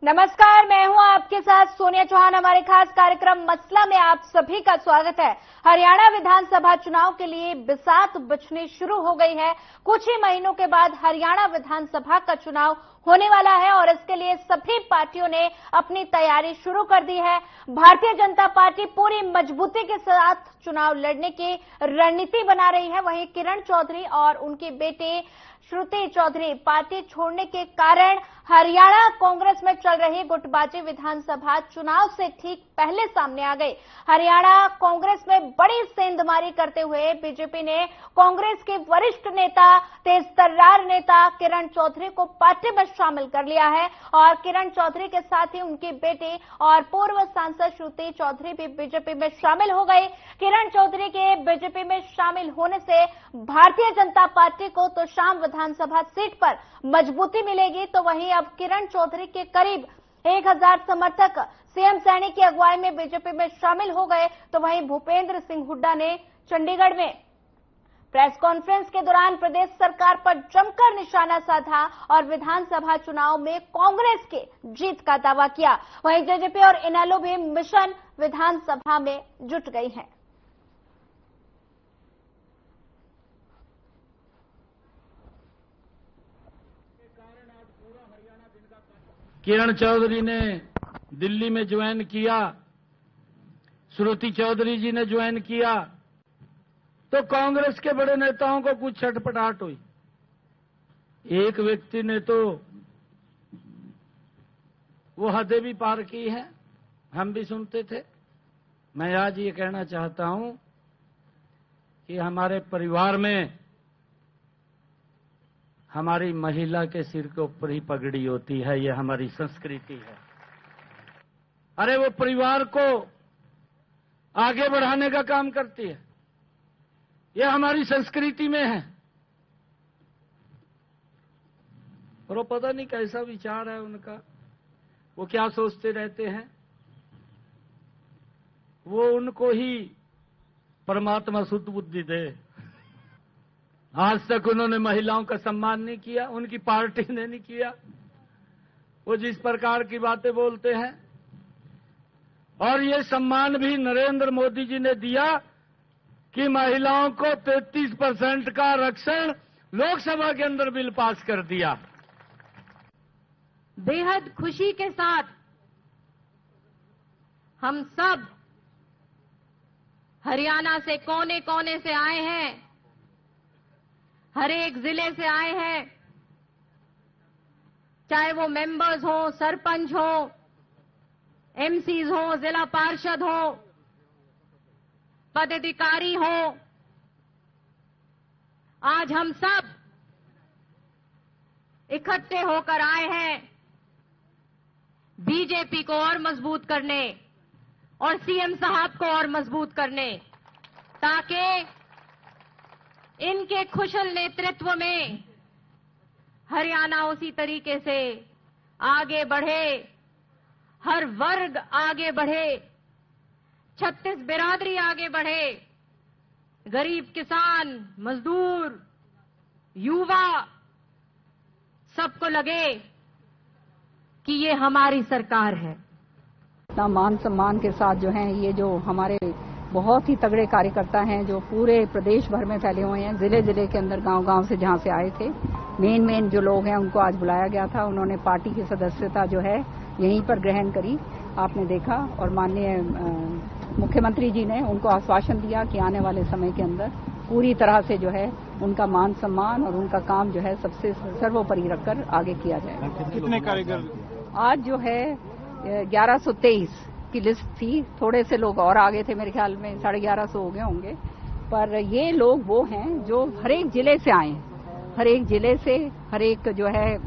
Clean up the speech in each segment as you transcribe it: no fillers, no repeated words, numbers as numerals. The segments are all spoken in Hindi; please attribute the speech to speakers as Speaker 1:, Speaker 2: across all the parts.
Speaker 1: नमस्कार, मैं हूं आपके साथ सोनिया चौहान। हमारे खास कार्यक्रम मसला में आप सभी का स्वागत है। हरियाणा विधानसभा चुनाव के लिए बिसात बिछनी शुरू हो गई है। कुछ ही महीनों के बाद हरियाणा विधानसभा का चुनाव होने वाला है और इसके लिए सभी पार्टियों ने अपनी तैयारी शुरू कर दी है। भारतीय जनता पार्टी पूरी मजबूती के साथ चुनाव लड़ने की रणनीति बना रही है। वहीं किरण चौधरी और उनके बेटे श्रुति चौधरी पार्टी छोड़ने के कारण हरियाणा कांग्रेस में चल रही गुटबाजी विधानसभा चुनाव से ठीक पहले सामने आ गई। हरियाणा कांग्रेस में बड़ी सेंधमारी करते हुए बीजेपी ने कांग्रेस के वरिष्ठ नेता, तेज तर्रार नेता किरण चौधरी को पार्टी में शामिल कर लिया है और किरण चौधरी के साथ ही उनकी बेटी और पूर्व सांसद श्रुति चौधरी भी बीजेपी में शामिल हो गई। किरण चौधरी के बीजेपी में शामिल होने से भारतीय जनता पार्टी को तो शाम विधानसभा सीट पर मजबूती मिलेगी, तो वहीं अब किरण चौधरी के करीब 1000 समर्थक सीएम सैनी की अगुवाई में बीजेपी में शामिल हो गए। तो वहीं भूपेंद्र सिंह हुड्डा ने चंडीगढ़ में प्रेस कॉन्फ्रेंस के दौरान प्रदेश सरकार पर जमकर निशाना साधा और विधानसभा चुनाव में कांग्रेस के जीत का दावा किया। वहीं जेजेपी और इनेलो भी मिशन विधानसभा में जुट गई हैं।
Speaker 2: किरण चौधरी ने दिल्ली में ज्वाइन किया, श्रुति चौधरी जी ने ज्वाइन किया, तो कांग्रेस के बड़े नेताओं को कुछ छटपटाहट हुई। एक व्यक्ति ने तो वो हदें भी पार की हैं, हम भी सुनते थे। मैं आज ये कहना चाहता हूं कि हमारे परिवार में हमारी महिला के सिर के ऊपर ही पगड़ी होती है, ये हमारी संस्कृति है। अरे वो परिवार को आगे बढ़ाने का काम करती है, ये हमारी संस्कृति में है। और वो पता नहीं कैसा विचार है उनका, वो क्या सोचते रहते हैं। वो उनको ही परमात्मा शुद्ध बुद्धि दे। आज तक उन्होंने महिलाओं का सम्मान नहीं किया, उनकी पार्टी ने नहीं किया। वो जिस प्रकार की बातें बोलते हैं, और ये सम्मान भी नरेंद्र मोदी जी ने दिया कि महिलाओं को 33% का आरक्षण लोकसभा के अंदर बिल पास कर दिया।
Speaker 3: बेहद खुशी के साथ हम सब हरियाणा से कोने कोने से आए हैं, हर एक जिले से आए हैं, चाहे वो मेंबर्स हो, सरपंच हो, एमसीज हो, जिला पार्षद हो, पदाधिकारी हो। आज हम सब इकट्ठे होकर आए हैं बीजेपी को और मजबूत करने और सीएम साहब को और मजबूत करने, ताकि इनके कुशल नेतृत्व में हरियाणा उसी तरीके से आगे बढ़े, हर वर्ग आगे बढ़े, 36 बिरादरी आगे बढ़े, गरीब, किसान, मजदूर, युवा, सबको लगे कि ये हमारी सरकार है।
Speaker 4: इतना मान सम्मान के साथ जो है, ये जो हमारे बहुत ही तगड़े कार्यकर्ता हैं जो पूरे प्रदेश भर में फैले हुए हैं, जिले जिले के अंदर, गांव-गांव से जहां से आए थे, मेन जो लोग हैं उनको आज बुलाया गया था। उन्होंने पार्टी की सदस्यता जो है यहीं पर ग्रहण करी, आपने देखा। और माननीय मुख्यमंत्री जी ने उनको आश्वासन दिया कि आने वाले समय के अंदर पूरी तरह से जो है उनका मान सम्मान और उनका काम जो है सबसे सर्वोपरि रखकर आगे किया जाएगा।
Speaker 5: कितने कारीगर?
Speaker 4: आज जो है 1123 की लिस्ट थी, थोड़े से लोग और आगे थे, मेरे ख्याल में 1150 हो गए होंगे। पर ये लोग वो हैं जो हर एक जिले से आए हैं, हर एक जिले से, हर एक जो है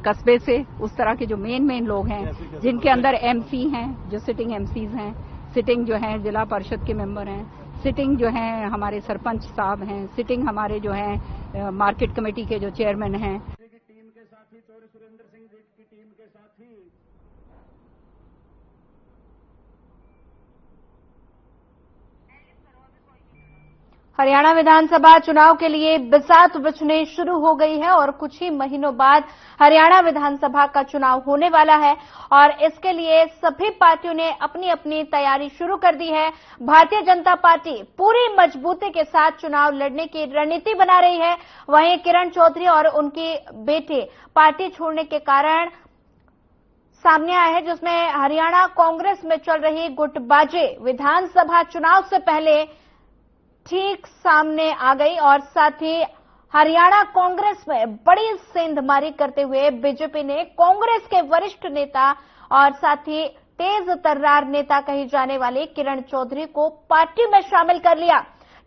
Speaker 4: कस्बे से, उस तरह के जो मेन लोग हैं, जिनके अंदर एमसी हैं, जो सिटिंग एमसीज हैं, सिटिंग जो हैं जिला परिषद के मेंबर हैं, सिटिंग जो हैं हमारे सरपंच साहब हैं, सिटिंग हमारे जो हैं मार्केट कमेटी के जो चेयरमैन हैं।
Speaker 2: टीम के साथी सुरेंद्र सिंह जी की टीम के साथी
Speaker 1: हरियाणा विधानसभा चुनाव के लिए बिसात बिछने शुरू हो गई है और कुछ ही महीनों बाद हरियाणा विधानसभा का चुनाव होने वाला है और इसके लिए सभी पार्टियों ने अपनी अपनी तैयारी शुरू कर दी है। भारतीय जनता पार्टी पूरी मजबूती के साथ चुनाव लड़ने की रणनीति बना रही है। वहीं किरण चौधरी और उनकी बेटी पार्टी छोड़ने के कारण सामने आया है, जिसमें हरियाणा कांग्रेस में चल रही गुटबाजी विधानसभा चुनाव से पहले ठीक सामने आ गई और साथ ही हरियाणा कांग्रेस में बड़ी सेंधमारी करते हुए बीजेपी ने कांग्रेस के वरिष्ठ नेता और साथ ही तेज तर्रार नेता कही जाने वाले किरण चौधरी को पार्टी में शामिल कर लिया।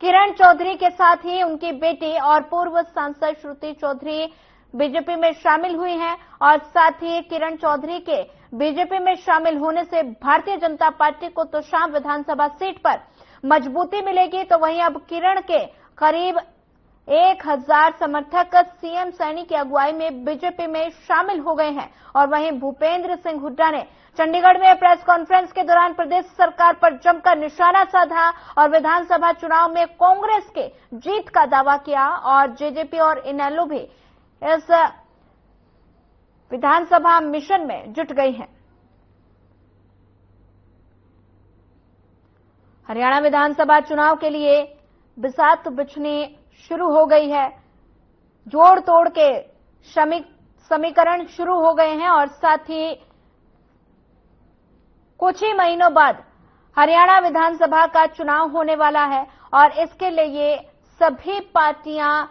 Speaker 1: किरण चौधरी के साथ ही उनकी बेटी और पूर्व सांसद श्रुति चौधरी बीजेपी में शामिल हुई हैं और साथ ही किरण चौधरी के बीजेपी में शामिल होने से भारतीय जनता पार्टी को तोशाम विधानसभा सीट पर मजबूती मिलेगी। तो वहीं अब किरण के करीब 1000 समर्थक सीएम सैनी की अगुवाई में बीजेपी में शामिल हो गए हैं और वहीं भूपेंद्र सिंह हुड्डा ने चंडीगढ़ में प्रेस कॉन्फ्रेंस के दौरान प्रदेश सरकार पर जमकर निशाना साधा और विधानसभा चुनाव में कांग्रेस के जीत का दावा किया और जेजेपी और इनेलो भी इस विधानसभा मिशन में जुट गई हैं। हरियाणा विधानसभा चुनाव के लिए बिसात बिछनी शुरू हो गई है। जोड़ तोड़ के समीकरण शुरू हो गए हैं और साथ ही कुछ ही महीनों बाद हरियाणा विधानसभा का चुनाव होने वाला है और इसके लिए सभी पार्टियां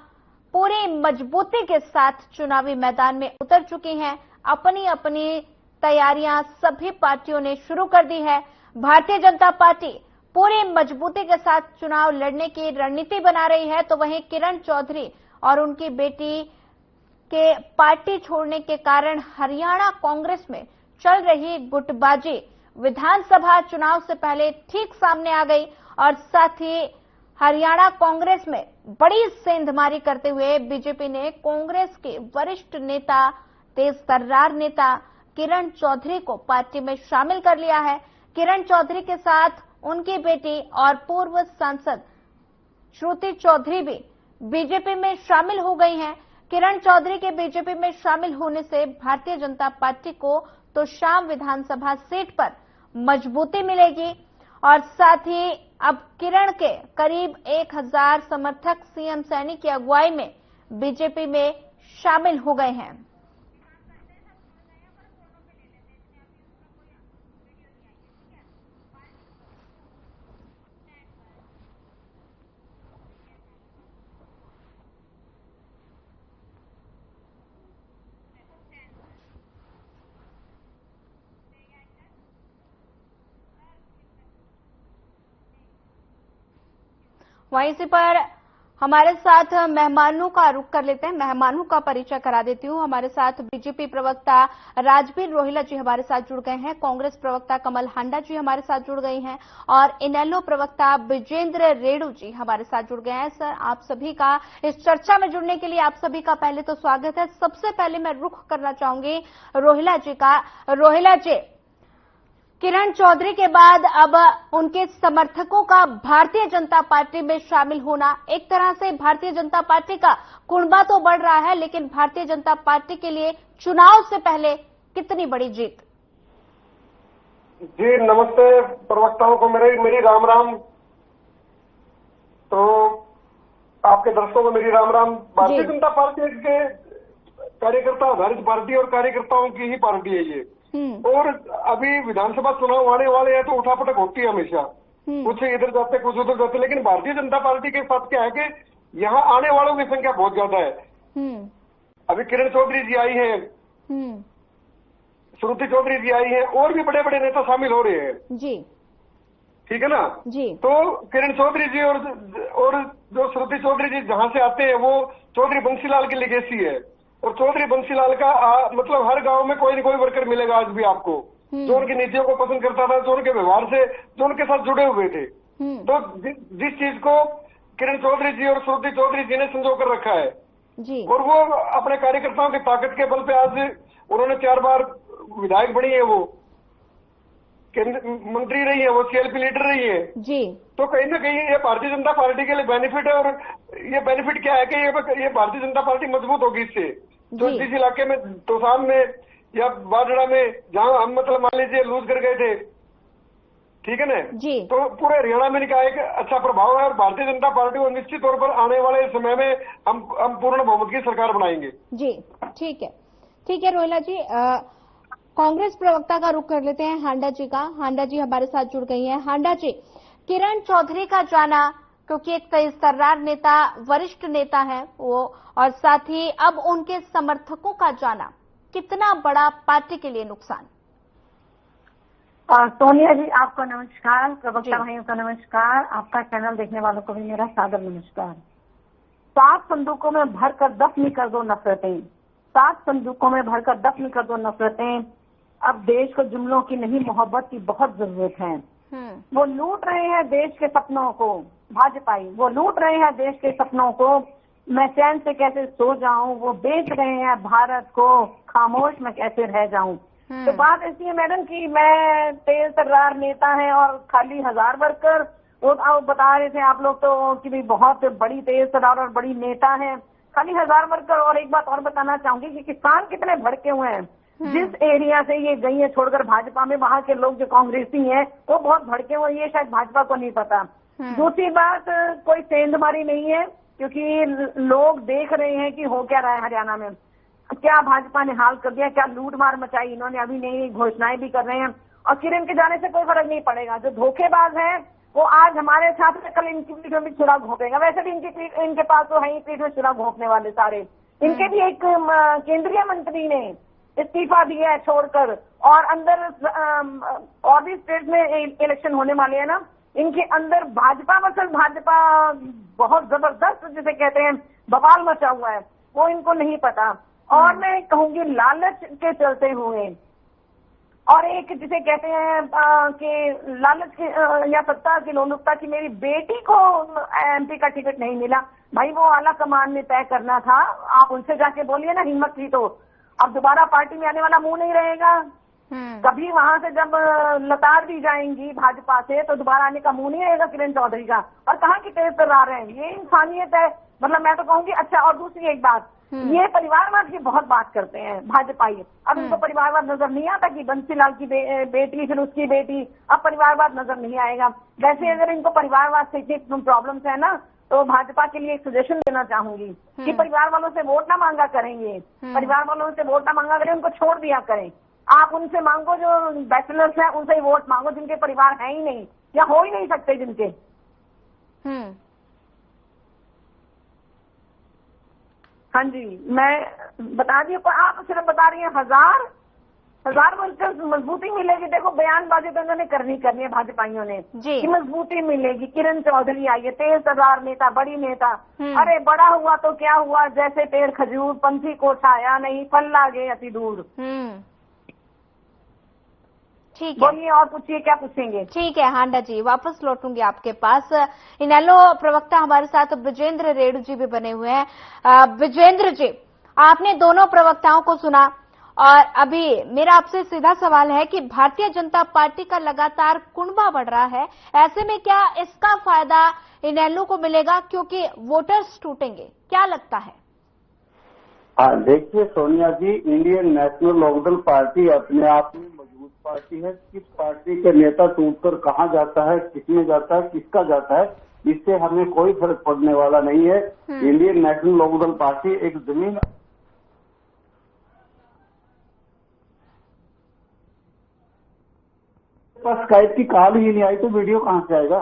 Speaker 1: पूरी मजबूती के साथ चुनावी मैदान में उतर चुकी हैं। अपनी अपनी तैयारियां सभी पार्टियों ने शुरू कर दी है। भारतीय जनता पार्टी पूरी मजबूती के साथ चुनाव लड़ने की रणनीति बना रही है। तो वहीं किरण चौधरी और उनकी बेटी के पार्टी छोड़ने के कारण हरियाणा कांग्रेस में चल रही गुटबाजी विधानसभा चुनाव से पहले ठीक सामने आ गई और साथ ही हरियाणा कांग्रेस में बड़ी सेंधमारी करते हुए बीजेपी ने कांग्रेस के वरिष्ठ नेता तेज तर्रार नेता किरण चौधरी को पार्टी में शामिल कर लिया है। किरण चौधरी के साथ उनकी बेटी और पूर्व सांसद श्रुति चौधरी भी बीजेपी में शामिल हो गई हैं। किरण चौधरी के बीजेपी में शामिल होने से भारतीय जनता पार्टी को तोशाम विधानसभा सीट पर मजबूती मिलेगी और साथ ही अब किरण के करीब 1000 समर्थक सीएम सैनी की अगुवाई में बीजेपी में शामिल हो गए हैं। वहीं इसी पर हमारे साथ मेहमानों का रुख कर लेते हैं। मेहमानों का परिचय करा देती हूं। हमारे साथ बीजेपी प्रवक्ता राजबीर रोहिला जी हमारे साथ जुड़ गए हैं। कांग्रेस प्रवक्ता कमल हांडा जी हमारे साथ जुड़ गई हैं और इनेलो प्रवक्ता विजेंद्र रेणु जी हमारे साथ जुड़ गए हैं। सर, आप सभी का इस चर्चा में जुड़ने के लिए आप सभी का पहले तो स्वागत है। सबसे पहले मैं रुख करना चाहूंगी रोहिला जी का। रोहिला जी, किरण चौधरी के बाद अब उनके समर्थकों का भारतीय जनता पार्टी में शामिल होना, एक तरह से भारतीय जनता पार्टी का कुनबा तो बढ़ रहा है, लेकिन भारतीय जनता पार्टी के लिए चुनाव से पहले कितनी बड़ी जीत?
Speaker 5: जी नमस्ते प्रवक्ताओं को मेरी राम राम। तो आपके दर्शकों को मेरी राम राम। भारतीय जनता पार्टी के कार्यकर्ता आधारित पार्टी और कार्यकर्ताओं की ही पार्टी है ये। और अभी विधानसभा चुनाव आने वाले हैं तो उठापटक होती है हमेशा, कुछ इधर जाते कुछ उधर जाते। लेकिन भारतीय जनता पार्टी के साथ क्या है कि यहाँ आने वालों की संख्या बहुत ज्यादा है। अभी किरण चौधरी जी आई हैं, श्रुति चौधरी जी आई हैं और भी बड़े बड़े नेता शामिल हो रहे हैं
Speaker 1: जी।
Speaker 5: ठीक है ना
Speaker 1: जी।
Speaker 5: तो किरण चौधरी जी और जो श्रुति चौधरी जी जहां से आते हैं वो चौधरी बंसीलाल की लेगेसी है। और चौधरी बंसीलाल का मतलब हर गांव में कोई न कोई वर्कर मिलेगा आज भी आपको, जो उनकी नीतियों को पसंद करता था, जो उनके व्यवहार से जो उनके साथ जुड़े हुए थे। तो जिस चीज को किरण चौधरी जी और श्रुति चौधरी जी ने संजो कर रखा है
Speaker 1: जी।
Speaker 5: और वो अपने कार्यकर्ताओं की ताकत के बल पे आज उन्होंने 4 बार विधायक बनी है वो। केंद्र मंत्री रही है, वो CLP लीडर रही है
Speaker 1: जी।
Speaker 5: तो कहीं ना कहीं ये भारतीय जनता पार्टी के लिए बेनिफिट है। और ये बेनिफिट क्या है कि ये भारतीय जनता पार्टी मजबूत होगी इससे। तो जिस इलाके में तोशाम में या बाजड़ा में जहां हम मतलब मान लीजिए लूज कर गए थे, ठीक है ना
Speaker 1: जी,
Speaker 5: तो पूरे हरियाणा में इनका एक अच्छा प्रभाव है। और भारतीय जनता पार्टी को निश्चित तौर पर आने वाले समय में हम पूर्ण बहुमत की सरकार बनाएंगे।
Speaker 1: जी, ठीक है रोहिला जी। कांग्रेस प्रवक्ता का रुख कर लेते हैं हांडा जी का। हांडा जी हमारे साथ जुड़ गई हैं। हांडा जी, किरण चौधरी का जाना, क्योंकि एक तेजतर्रार नेता, वरिष्ठ नेता है वो, और साथ ही अब उनके समर्थकों का जाना, कितना बड़ा पार्टी के लिए नुकसान?
Speaker 6: सोनिया जी, आपको नमस्कार। प्रवक्ता भाइयों का नमस्कार। आपका चैनल देखने वालों को भी मेरा सादर नमस्कार। 7 संदूकों में भरकर दफन कर दो नफरतें, 7 संदूकों में भरकर दफन कर दो नफरतें। अब देश को जुमलों की नहीं, मोहब्बत की बहुत जरूरत है। वो लूट रहे हैं देश के सपनों को, भाजपाई वो लूट रहे हैं देश के सपनों को। मैं चैन से कैसे सो जाऊं, वो बेच रहे हैं भारत को, खामोश मैं कैसे रह जाऊं। तो बात ऐसी है मैडम कि मैं तेज तर्रार नेता है और खाली 1000 वर्कर, वो बता रहे थे आप लोग तो कि भाई बहुत बड़ी तेज तर्रार और बड़ी नेता है, खाली 1000 वर्कर। और एक बात और बताना चाहूंगी कि किसान कितने भड़के हुए हैं। जिस एरिया से ये गई है छोड़कर भाजपा में, वहां के लोग जो कांग्रेसी हैं वो बहुत भड़के हुए, ये शायद भाजपा को नहीं पता। दूसरी बात, कोई सेंधमारी नहीं है, क्योंकि लोग देख रहे हैं कि हो क्या रहा है हरियाणा में, क्या भाजपा ने हाल कर दिया, क्या लूट मार मचाई इन्होंने, अभी नई घोषणाएं भी कर रहे हैं। और किरण के जाने से कोई फर्क नहीं पड़ेगा। जो धोखेबाज है वो आज हमारे साथ में, कल इनकी पीठ में भी छुरा घोंपेगा। वैसे भी इनके पास तो है ही पीठ में छुरा घोंपने वाले सारे। इनके भी एक केंद्रीय मंत्री ने इस्तीफा दिया है छोड़कर, और अंदर और भी स्टेट में इलेक्शन होने वाले हैं ना, इनके अंदर भाजपा वर्सेस भाजपा बहुत जबरदस्त जिसे कहते हैं बवाल मचा हुआ है, वो इनको नहीं पता। और मैं कहूंगी लालच के चलते हुए, और एक जिसे कहते हैं कि लालच की या सत्ता की लोलुपता की, मेरी बेटी को MP का टिकट नहीं मिला। भाई वो आला कमान ने तय करना था, आप उनसे जाके बोलिए ना, हिम्मत थी तो। अब दोबारा पार्टी में आने वाला मुंह नहीं रहेगा। कभी वहां से जब लताड़ दी जाएंगी भाजपा से तो दोबारा आने का मुंह नहीं रहेगा किरण चौधरी का। और कहाँ की तेज तर्रार है, ये इंसानियत है। मतलब मैं तो कहूंगी। अच्छा, और दूसरी एक बात, ये परिवारवाद की बहुत बात करते हैं भाजपाई। अब इनको परिवारवाद नजर नहीं आता कि बंसीलाल की बेटी, फिर उसकी बेटी, अब परिवारवाद नजर नहीं आएगा। वैसे अगर इनको परिवारवाद से इतनी प्रॉब्लम्स है ना, तो भाजपा के लिए एक सजेशन देना चाहूंगी कि परिवार वालों से वोट ना मांगा करेंगे, परिवार वालों से वोट ना मांगा करें, उनको छोड़ दिया करें। आप उनसे मांगो जो बैचलर्स हैं, उनसे ही वोट मांगो जिनके परिवार है ही नहीं या हो ही नहीं सकते जिनके। हाँ जी, मैं बता दी, आप सिर्फ बता रही हैं 1000 वर्कर्स मजबूती मिलेगी। देखो बयानबाजी तो इन्होंने करनी है भाजपाइयों ने कि मजबूती मिलेगी। किरण चौधरी आई है, तेज तर्रार नेता, बड़ी नेता। अरे बड़ा हुआ तो क्या हुआ, जैसे पेड़ खजूर, पंछी को छाया नहीं, फल लागे अति दूर।
Speaker 1: ठीक है,
Speaker 6: बोलिए और पूछिए, क्या पूछेंगे?
Speaker 1: ठीक है हांडा जी, वापस लौटूंगी आपके पास। इनेलो प्रवक्ता हमारे साथ विजेंद्र रेड्डी जी भी बने हुए हैं। विजेंद्र जी, आपने दोनों प्रवक्ताओं को सुना, और अभी मेरा आपसे सीधा सवाल है कि भारतीय जनता पार्टी का लगातार कुनबा बढ़ रहा है, ऐसे में क्या इसका फायदा इनेलो को मिलेगा, क्योंकि वोटर्स टूटेंगे, क्या लगता है?
Speaker 7: हाँ, देखिए सोनिया जी, इंडियन नेशनल लोकदल पार्टी अपने आप में मजबूत पार्टी है। किस पार्टी के नेता टूटकर कहाँ जाता है, किसमें जाता है, किसका जाता है, इससे हमें कोई फर्क पड़ने वाला नहीं है। इंडियन नेशनल लोकदल पार्टी एक जमीन पास स्काइप की कॉल ही नहीं आई तो वीडियो कहाँ से आएगा?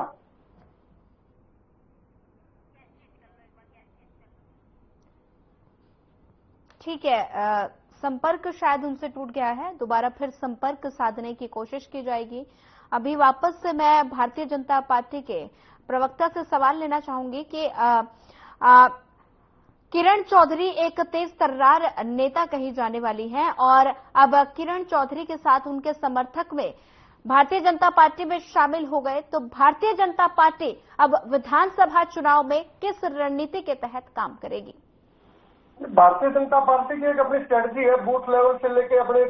Speaker 1: ठीक है, संपर्क शायद उनसे टूट गया है, दोबारा फिर संपर्क साधने की कोशिश की जाएगी। अभी वापस से मैं भारतीय जनता पार्टी के प्रवक्ता से सवाल लेना चाहूंगी कि किरण चौधरी एक तेज तर्रार नेता कही जाने वाली हैं, और अब किरण चौधरी के साथ उनके समर्थक में भारतीय जनता पार्टी में शामिल हो गए, तो भारतीय जनता पार्टी अब विधानसभा चुनाव में किस रणनीति के तहत काम करेगी?
Speaker 5: भारतीय जनता पार्टी की एक अपनी स्ट्रेटजी है, बूथ लेवल से लेके अपने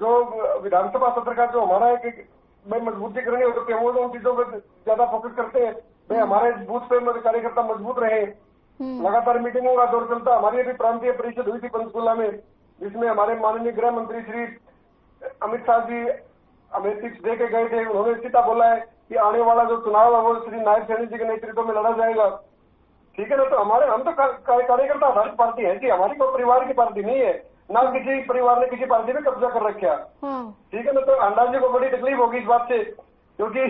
Speaker 5: जो विधानसभा सत्र का जो हमारा एक भाई मजबूती करनी होती है, वो उन चीजों पर ज्यादा फोकस करते हैं। भाई हमारे बूथ पे कार्यकर्ता मजबूत रहे। लगातार मीटिंगों का दौर चलता। हमारी अभी प्रांतीय परिषद हुई थी पंचकुला में, जिसमें हमारे माननीय गृह मंत्री श्री अमित शाह जी हमें टिप्स दे के गए थे। उन्होंने सीधा बोला है कि आने वाला जो चुनाव है वो श्री नायब सैनी जी के नेतृत्व में लड़ा जाएगा। ठीक है ना। तो हम तो कार्यकर्ता आधारित पार्टी है जी, हमारी कोई परिवार की पार्टी नहीं है, ना किसी परिवार ने किसी पार्टी में कब्जा कर रखा। ठीक है ना। तो अंडा जी को बड़ी तकलीफ होगी इस बात से, क्योंकि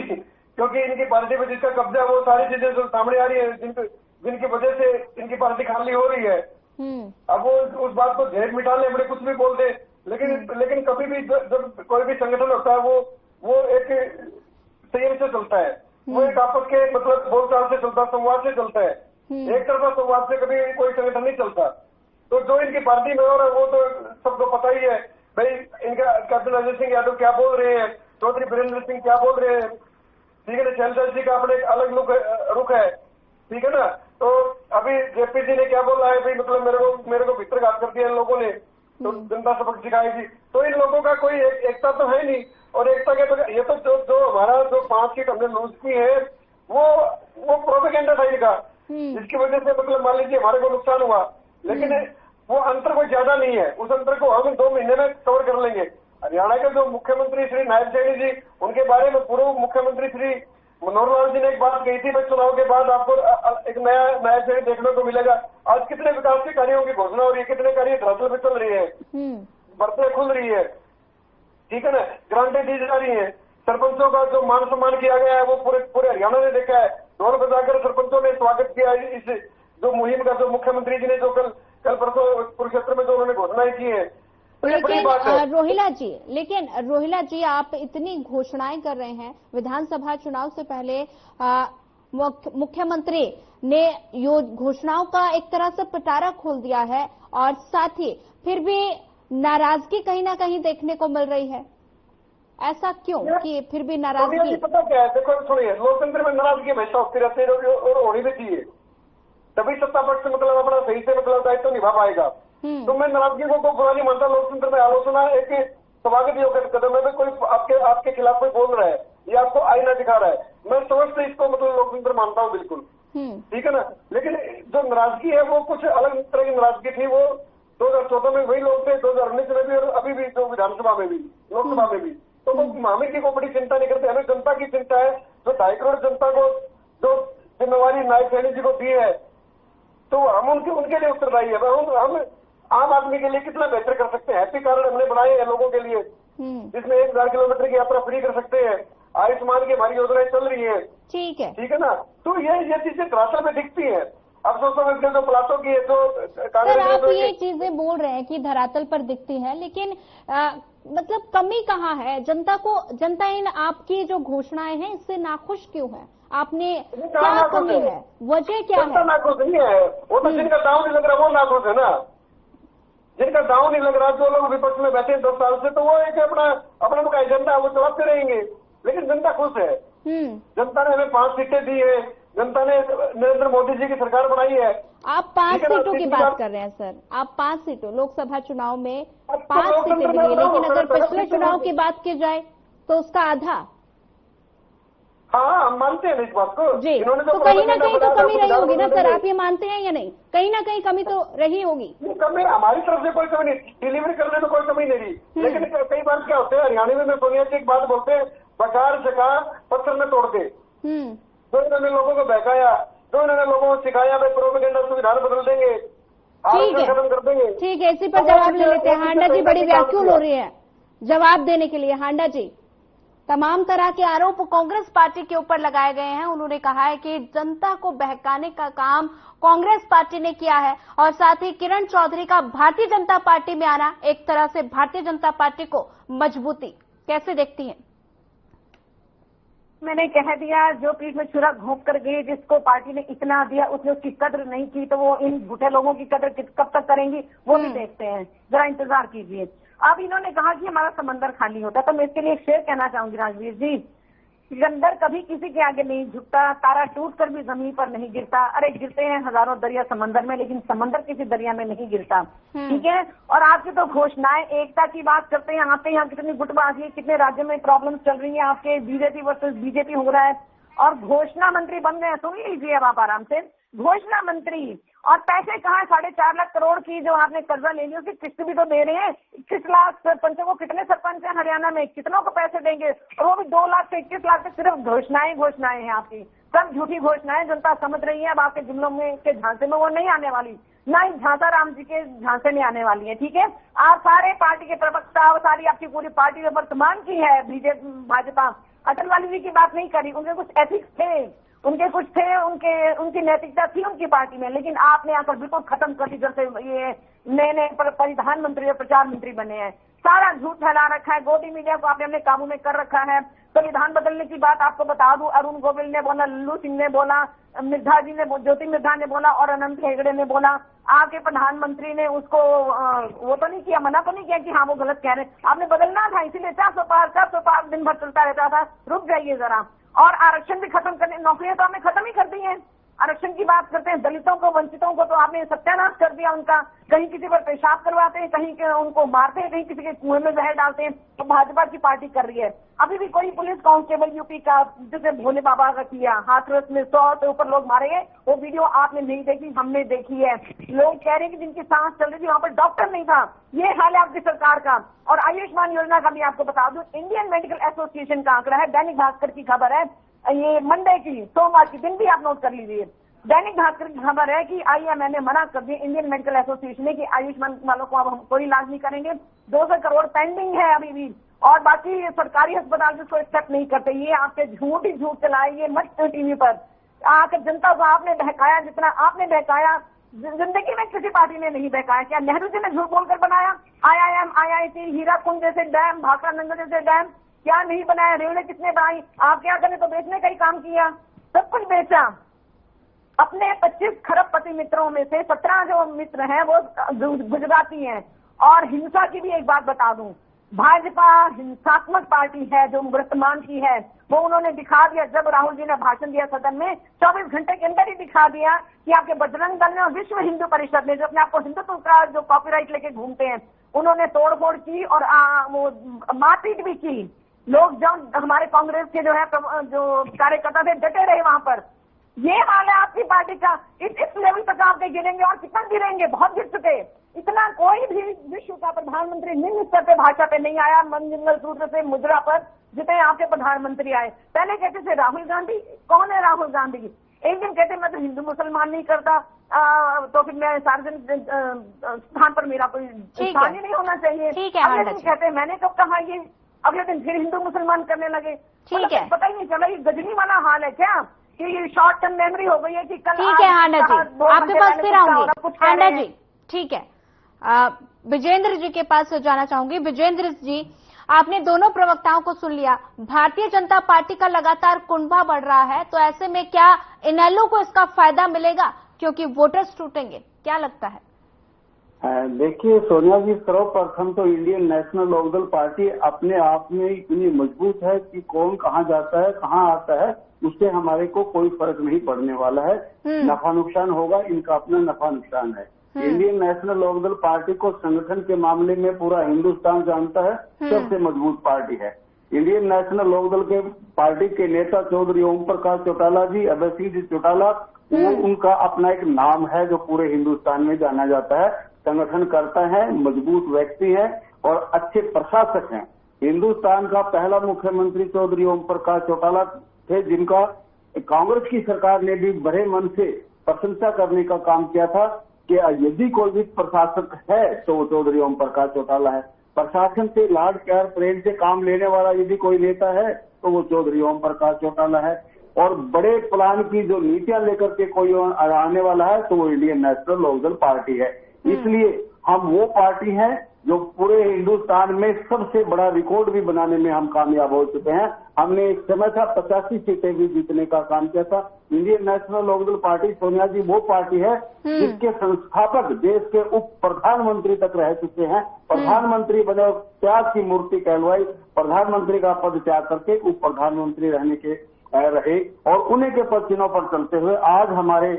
Speaker 5: इनकी पार्टी में जिसका कब्जा है वो सारी चीजें जो सामने आ रही है, जिनकी वजह से इनकी पार्टी खाली हो रही है। अब वो उस बात को झेल मिटा ले, बड़े कुछ भी बोल दे, लेकिन कभी भी जब कोई भी संगठन होता है वो एक संयम से चलता है, वो एक आपस के मतलब बोलचाल से चलता है, संवाद से चलता है। एक तरफा संवाद से कभी कोई संगठन नहीं चलता। तो जो इनकी पार्टी में हो रहा है वो तो सबको पता ही है। भाई इनका कैप्टन अजय सिंह यादव क्या बोल रहे हैं, चौधरी बीरेंद्र सिंह क्या बोल रहे हैं। ठीक है ना। शैलजा जी का अपने एक अलग रुख है। ठीक है ना। तो अभी जेपी जी ने क्या बोला है, भाई मतलब मेरे को भित्रघात कर दिया इन लोगों ने, तो जनता सबक सिखाएगी। तो इन लोगों का कोई एकता तो है नहीं। और एकता के तो ये तो जो हमारा जो 5 सीट हमने लूज की है वो प्रोपेगेंडा था इनका, जिसकी वजह से मतलब मान लीजिए हमारे को नुकसान हुआ। लेकिन वो अंतर कोई ज्यादा नहीं है, उस अंतर को हम 2 महीने में कवर कर लेंगे। हरियाणा के जो मुख्यमंत्री श्री नायब सैनी जी, उनके बारे में पूर्व मुख्यमंत्री श्री मनोहर लाल जी ने एक बात कही थी, भाई चुनाव के बाद आपको एक नया सैनी देखने को मिलेगा। आज कितने विकास के कार्यों की घोषणा हो रही है, कितने कार्य धरातल पे चल रही है, बरतें खुल रही है। ठीक है ना। ग्रांटें दी जा रही है। सरपंचों का जो मान सम्मान किया गया है वो पूरे हरियाणा ने देखा है। ढोल बजाकर सरपंचों ने स्वागत किया इस जो मुहिम का, जो मुख्यमंत्री जी ने जो कल परसों कुरुक्षेत्र में जो उन्होंने घोषणाएं की है।
Speaker 1: लेकिन रोहिला जी आप इतनी घोषणाएं कर रहे हैं, विधानसभा चुनाव से पहले मुख्यमंत्री ने यो घोषणाओं का एक तरह से पिटारा खोल दिया है, और साथ ही फिर भी नाराजगी कहीं ना कहीं देखने को मिल रही है। ऐसा क्यों कि फिर भी नाराजगी?
Speaker 5: पता क्या है, देखो सुनिए, लोकतंत्र में नाराजगी हमेशा होती रहती है और होनी भी चाहिए, तभी सत्ता पक्ष मतलब अपना सही से मतलब दायित्व निभा पाएगा। तो मैं नाराजगी को बुरा नहीं मानता। लोकतंत्र में आलोचना एक स्वागत योग्य कदम है। कोई आपके खिलाफ कोई बोल रहा है या आपको आईना दिखा रहा है, मैं समझ से इसको मतलब लोकतंत्र मानता हूँ बिल्कुल। ठीक है ना। लेकिन जो नाराजगी है वो कुछ अलग तरह की नाराजगी थी। वो 2014 में वही लोग थे, 2019 में भी और अभी भी जो विधानसभा में भी लोकसभा में भी। तो वो हमें की को बड़ी चिंता नहीं करते, हमें जनता की चिंता है। जो 2.5 करोड़ जनता को जो जिम्मेवारी नायब सैनी जी को दी है, तो हम उनके लिए उत्तरदायी है। हम आम आदमी के लिए कितना बेहतर कर सकते हैं। हैप्पी कार्ड हमने बनाए हैं लोगों के लिए, जिसमें 1000 किलोमीटर की यात्रा फ्री कर सकते हैं। आयुष्मान की हमारी योजनाएं चल रही है। ठीक है ना। तो ये चीजें धरातल में दिखती है। अब सोचो जो प्लाटों की जो
Speaker 1: सर आप ये चीजें बोल रहे हैं कि धरातल पर दिखती है, लेकिन मतलब कमी कहाँ है? जनता इन आपकी जो घोषणाएं हैं इससे नाखुश क्यों है? आपने क्या कमी है, वजह क्या है?
Speaker 5: नाखुश नहीं है, वो तो जिनका दांव नहीं लग रहा वो नाखुश है ना। जिनका दांव नहीं लग रहा, जो लोग विपक्ष में बैठे 10 साल से, तो वो एक अपना एजेंडा है, वो चलाते रहेंगे। लेकिन जनता खुश है। जनता ने हमें 5 सीटें दी है। जनता ने नरेंद्र मोदी जी की सरकार बनाई है।
Speaker 1: आप 5 सीटों की बात कर रहे हैं सर, आप 5 सीटों लोकसभा चुनाव में 5 सीटें मिली है, लेकिन अगर पिछले चुनाव की बात की जाए तो उसका आधा।
Speaker 5: हाँ, हम मानते हैं इस बात को
Speaker 1: जी। तो कहीं ना कहीं तो कमी रही होगी ना सर, आप ये मानते हैं या नहीं? कहीं ना कहीं कमी तो रही होगी।
Speaker 5: कमी हमारी तरफ से कोई कमी नहीं, डिलीवरी करने में कोई कमी नहीं रही। लेकिन कई बार क्या होता है, हरियाणा में सोनिया जी एक बात बोलते हैं, बकार चका पत्थर में तोड़ दे। जो इन्होंने लोगों को बहकाया, जो इन्होंने लोगों को सिखाया, भाई प्रोपेगेंडा सुविधाएं बदल देंगे, खत्म कर देंगे।
Speaker 1: ठीक है, इसी पर जवाब ले लेते हैं। हांडा जी बड़ी व्याकुल हो रही है जवाब देने के लिए। हांडा जी, तमाम तरह के आरोप कांग्रेस पार्टी के ऊपर लगाए गए हैं। उन्होंने कहा है कि जनता को बहकाने का काम कांग्रेस पार्टी ने किया है, और साथ ही किरण चौधरी का भारतीय जनता पार्टी में आना एक तरह से भारतीय जनता पार्टी को मजबूती। कैसे देखती हैं?
Speaker 6: मैंने कह दिया, जो पीठ में छुरा घोंप कर गई, जिसको पार्टी ने इतना दिया उसने उसकी कद्र नहीं की, तो वो इन झूठे लोगों की कद्र कब तक करेंगी वो भी देखते हैं। जरा इंतजार कीजिए। अब इन्होंने कहा कि हमारा समंदर खाली होता है, तो मैं इसके लिए एक शेर कहना चाहूंगी राजवीर जी, सिकंदर कभी किसी के आगे नहीं झुकता, तारा टूटकर भी जमीन पर नहीं गिरता। अरे गिरते हैं हजारों दरिया समंदर में, लेकिन समंदर किसी दरिया में नहीं गिरता, ठीक है। और आपकी तो घोषणाएं एकता की बात करते हैं, आते यहाँ कितनी गुटबाजी, कितने राज्यों में प्रॉब्लम चल रही है, आपके बीजेपी वर्सेस बीजेपी हो रहा है और घोषणा मंत्री बन गए। सुन लीजिए अब आप आराम से, घोषणा मंत्री और पैसे कहाँ, 4.5 लाख करोड़ की जो आपने कर्जा ले ली उसकी किस्त भी तो दे रहे हैं। 21 लाख सरपंचों को, कितने सरपंच हैं हरियाणा में, कितनों को पैसे देंगे, और वो भी 2 लाख से 21 लाख से सिर्फ घोषणाएं हैं आपकी, सब झूठी घोषणाएं। जनता समझ रही है अब आपके जुमलों में के झांसे में वो नहीं आने वाली, ना ही झांसा राम जी के झांसे में आने वाली है, ठीक है। आप सारे पार्टी के प्रवक्ता और सारी आपकी पूरी पार्टी जो वर्तमान की है बीजेपी भाजपा, अटल वाली जी की बात नहीं करी, उनके कुछ एथिक्स थे, उनके कुछ थे, उनकी नैतिकता थी उनकी पार्टी में, लेकिन आपने आकर बिल्कुल खत्म कर दी। जैसे ये नए परिधान मंत्री और प्रचार मंत्री बने हैं, सारा झूठ फैला रखा है, गोदी मीडिया को आपने अपने काबू में कर रखा है। संविधान बदलने की बात आपको बता दूं, अरुण गोविल ने बोला, लल्लू सिंह ने बोला, मिर्धा जी ने, ज्योति मिर्धा ने बोला और अनंत हेगड़े ने बोला। आपके प्रधानमंत्री ने उसको वो तो नहीं किया, मना तो नहीं किया कि हाँ वो गलत कह रहे हैं, आपने बदलना था, इसीलिए 400 पार दिन भर चलता रहता था। रुक जाइए जरा। और आरक्षण भी खत्म करने, नौकरियां तो आपने खत्म ही कर दी हैं। आरक्षण की बात करते हैं, दलितों को, वंचितों को तो आपने सत्यानाश कर दिया उनका, कहीं किसी पर पेशाब करवाते हैं, कहीं उनको मारते हैं, कहीं किसी के कुएं में जहर डालते हैं। तो भाजपा की पार्टी कर रही है। अभी भी कोई पुलिस कांस्टेबल यूपी का जैसे भोले बाबा का किया, हाथरस में 100 से ऊपर लोग मारे हैं, वो वीडियो आपने नहीं देखी, हमने देखी है। लोग कह रहे हैं कि जिनकी सांस चल रही थी वहां पर डॉक्टर नहीं था। ये हाल है आपकी सरकार का। और आयुष्मान योजना का भी आपको बता दूं, इंडियन मेडिकल एसोसिएशन का आंकड़ा है, दैनिक भास्कर की खबर है, ये मंडे की, सोमवार की, दिन भी आप नोट कर लीजिए। दैनिक भास्कर की खबर है कि आईएमए ने मना कर दी, इंडियन मेडिकल एसोसिएशन ने, कि आयुष्मान वालों को अब हम कोई इलाज नहीं करेंगे। 200 करोड़ पेंडिंग है अभी भी, और बाकी सरकारी अस्पताल जिसको एक्सेप्ट नहीं करते। ये आपके झूठ ही झूठ चलाए, ये मत टीवी पर आकर जनता को आपने बहकाया, जितना आपने बहकाया जिंदगी में किसी पार्टी ने नहीं बहकाया। क्या नेहरू जी ने झूठ बोलकर बनाया? IIM, IIT, हीराकुंड जैसे डैम, भाखड़ा नंगर जैसे डैम क्या नहीं बनाया? रेलवे किसने बनाई? आप क्या करें तो बेचने का ही काम किया, सब कुछ बेचा। अपने 25 खरबपति मित्रों में से 17 जो मित्र हैं वो गुजराती हैं। और हिंसा की भी एक बात बता दूं, भाजपा हिंसात्मक पार्टी है जो वर्तमान की है, वो उन्होंने दिखा दिया जब राहुल जी ने भाषण दिया सदन में, 24 घंटे के अंदर ही दिखा दिया कि आपके बजरंग दल ने और विश्व हिंदू परिषद ने, जो अपने आपको हिंदुत्व का जो कॉपीराइट लेके घूमते हैं, उन्होंने तोड़फोड़ की और वो मारपीट भी की। लोग जब हमारे कांग्रेस के जो है जो कार्यकर्ता थे डटे रहे वहां पर। ये हाल है आपकी पार्टी का। इस लेवल तक आपके गिरेंगे और कितना गिरेंगे, बहुत गिर चुके। इतना कोई भी विश्व का प्रधानमंत्री निम्न स्तर पे भाषा पे नहीं आया, मंगल सूत्र से मुद्रा पर, जितने आपके प्रधानमंत्री आए। पहले कहते थे राहुल गांधी, कौन है राहुल गांधी? एक दिन कहते मैं तो हिंदू मुसलमान नहीं करता, तो फिर मैं सार्वजनिक स्थान पर मेरा कोई स्थान ही नहीं होना चाहिए। अगले दिन कहते मैंने कब कहा ये, अगले दिन फिर हिंदू मुसलमान करने लगे।
Speaker 1: ठीक है,
Speaker 6: पता ही नहीं चला। ये गजनी वाला हाल है क्या कि ये शॉर्ट टर्म मेमोरी हो गई है कि कल।
Speaker 1: ठीक है हांडा जी, आपके पास फिर आऊंगी हांडा जी। ठीक है, विजेंद्र जी के पास जाना चाहूंगी। विजेंद्र जी, आपने दोनों प्रवक्ताओं को सुन लिया। भारतीय जनता पार्टी का लगातार कुंभा बढ़ रहा है, तो ऐसे में क्या इनेलो को इसका फायदा मिलेगा क्योंकि वोटर्स टूटेंगे, क्या लगता है?
Speaker 7: देखिए सोनिया जी, सर्वप्रथम तो इंडियन नेशनल लोकदल पार्टी अपने आप में इतनी मजबूत है कि कौन कहाँ जाता है कहाँ आता है उससे हमारे को कोई फर्क नहीं पड़ने वाला है। नफा नुकसान होगा, इनका अपना नफा नुकसान है। इंडियन नेशनल लोकदल पार्टी को संगठन के मामले में पूरा हिंदुस्तान जानता है, सबसे मजबूत पार्टी है। इंडियन नेशनल लोकदल के पार्टी के नेता चौधरी ओम प्रकाश चौटाला जी, अभय सिंह चौटाला, वो उनका अपना एक नाम है जो पूरे हिंदुस्तान में जाना जाता है। संगठन करता है, मजबूत व्यक्ति है और अच्छे प्रशासक हैं। हिंदुस्तान का पहला मुख्यमंत्री चौधरी ओम प्रकाश चौटाला थे, जिनका कांग्रेस की सरकार ने भी बड़े मन से प्रशंसा करने का काम किया था कि यदि कोई भी प्रशासक है तो वो चौधरी ओम प्रकाश चौटाला है। प्रशासन से लाड प्यार प्रेम से काम लेने वाला यदि कोई नेता है तो वो चौधरी ओम प्रकाश चौटाला है। और बड़े प्लान की जो नीतियां लेकर के कोई आने वाला है तो वो इंडियन नेशनल लोकदल पार्टी है। इसलिए हम वो पार्टी हैं जो पूरे हिंदुस्तान में सबसे बड़ा रिकॉर्ड भी बनाने में हम कामयाब हो चुके हैं। हमने एक समय था 85 सीटें भी जीतने का काम किया था, Indian national Lokdal party Sonia ji वो पार्टी है जिसके संस्थापक देश के उप प्रधानमंत्री तक रह चुके हैं। प्रधानमंत्री बने, त्याग की मूर्ति कहलवाई, प्रधानमंत्री का पद त्याग करके उप प्रधानमंत्री रहे और उन्हीं के पद चिन्हों पर चलते हुए आज हमारे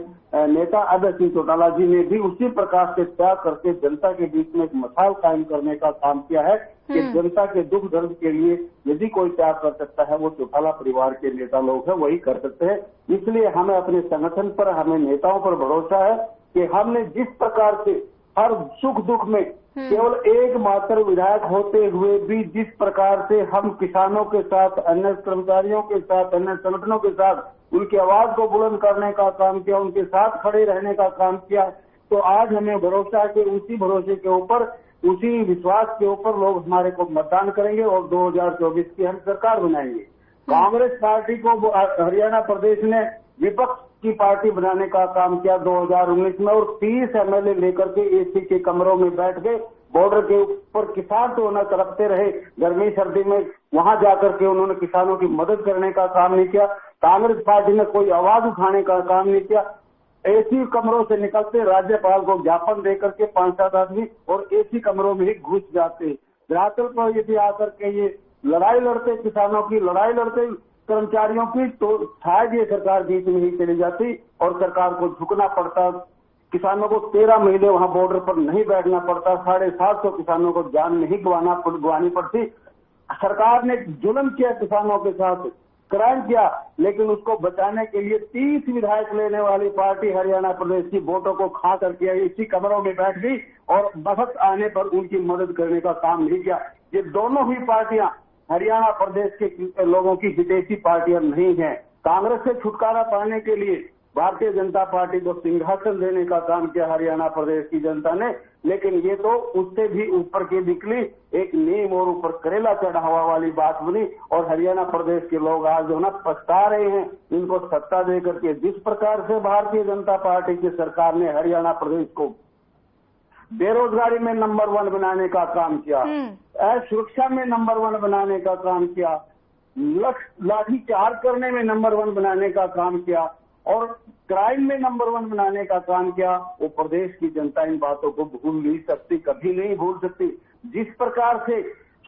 Speaker 7: नेता अभय सिंह चौटाला जी ने भी उसी प्रकार से त्याग करके जनता के बीच में एक मिसाल कायम करने का काम किया है कि जनता के दुख दर्द के लिए यदि कोई त्याग कर सकता है वो चौटाला परिवार के नेता लोग हैं, वही कर सकते हैं। इसलिए हमें अपने संगठन पर, हमें नेताओं पर भरोसा है कि हमने जिस प्रकार से हर सुख दुख में केवल एकमात्र विधायक होते हुए भी जिस प्रकार से हम किसानों के साथ, अन्य कर्मचारियों के साथ, अन्य संगठनों के साथ उनकी आवाज को बुलंद करने का काम किया, उनके साथ खड़े रहने का काम किया, तो आज हमें भरोसा है कि उसी भरोसे के ऊपर, उसी विश्वास के ऊपर लोग हमारे को मतदान करेंगे और 2024 की हम सरकार बनाएंगे। कांग्रेस पार्टी को हरियाणा प्रदेश ने विपक्ष की पार्टी बनाने का काम किया 2019 में और 30 एमएलए लेकर के एसी के कमरों में बैठ गए, बॉर्डर के ऊपर किसान तो न तड़पते रहे, गर्मी सर्दी में वहां जाकर के उन्होंने किसानों की मदद करने का काम नहीं किया। कांग्रेस पार्टी ने कोई आवाज उठाने का काम नहीं किया। एसी कमरों से निकलते राज्यपाल को ज्ञापन देकर के 5-7 आदमी और एसी कमरों में ही घुस जाते। धरातल पर यदि आकर के ये लड़ाई लड़ते, किसानों की लड़ाई लड़ते, कर्मचारियों की, तो शायद ये सरकार बीच में ही चली जाती और सरकार को झुकना पड़ता। किसानों को 13 महीने वहां बॉर्डर पर नहीं बैठना पड़ता, 750 किसानों को जान नहीं गंवानी पड़ती। सरकार ने जुल्म किया किसानों के साथ, क्राइम किया, लेकिन उसको बचाने के लिए 30 विधायक लेने वाली पार्टी हरियाणा प्रदेश की वोटों को खा करके इसी कमरों में बैठ गई और वक्त आने पर उनकी मदद करने का काम नहीं किया। ये दोनों ही पार्टियां हरियाणा प्रदेश के लोगों की हितैषी पार्टियां नहीं है। कांग्रेस से छुटकारा पाने के लिए भारतीय जनता पार्टी को सिंहासन देने का काम किया हरियाणा प्रदेश की जनता ने, लेकिन ये तो उससे भी ऊपर की निकली, एक नीम और ऊपर करेला चढ़ा हुआ वाली बात बनी और हरियाणा प्रदेश के लोग आज जो ना पछता रहे हैं इनको सत्ता दे करके। जिस प्रकार से भारतीय जनता पार्टी की सरकार ने हरियाणा प्रदेश को बेरोजगारी में नंबर 1 बनाने का काम किया, सुरक्षा में नंबर 1 बनाने का काम किया, लाठीचार्ज करने में नंबर 1 बनाने का काम किया और क्राइम में नंबर 1 बनाने का काम किया, वो प्रदेश की जनता इन बातों को भूल नहीं सकती, कभी नहीं भूल सकती। जिस प्रकार से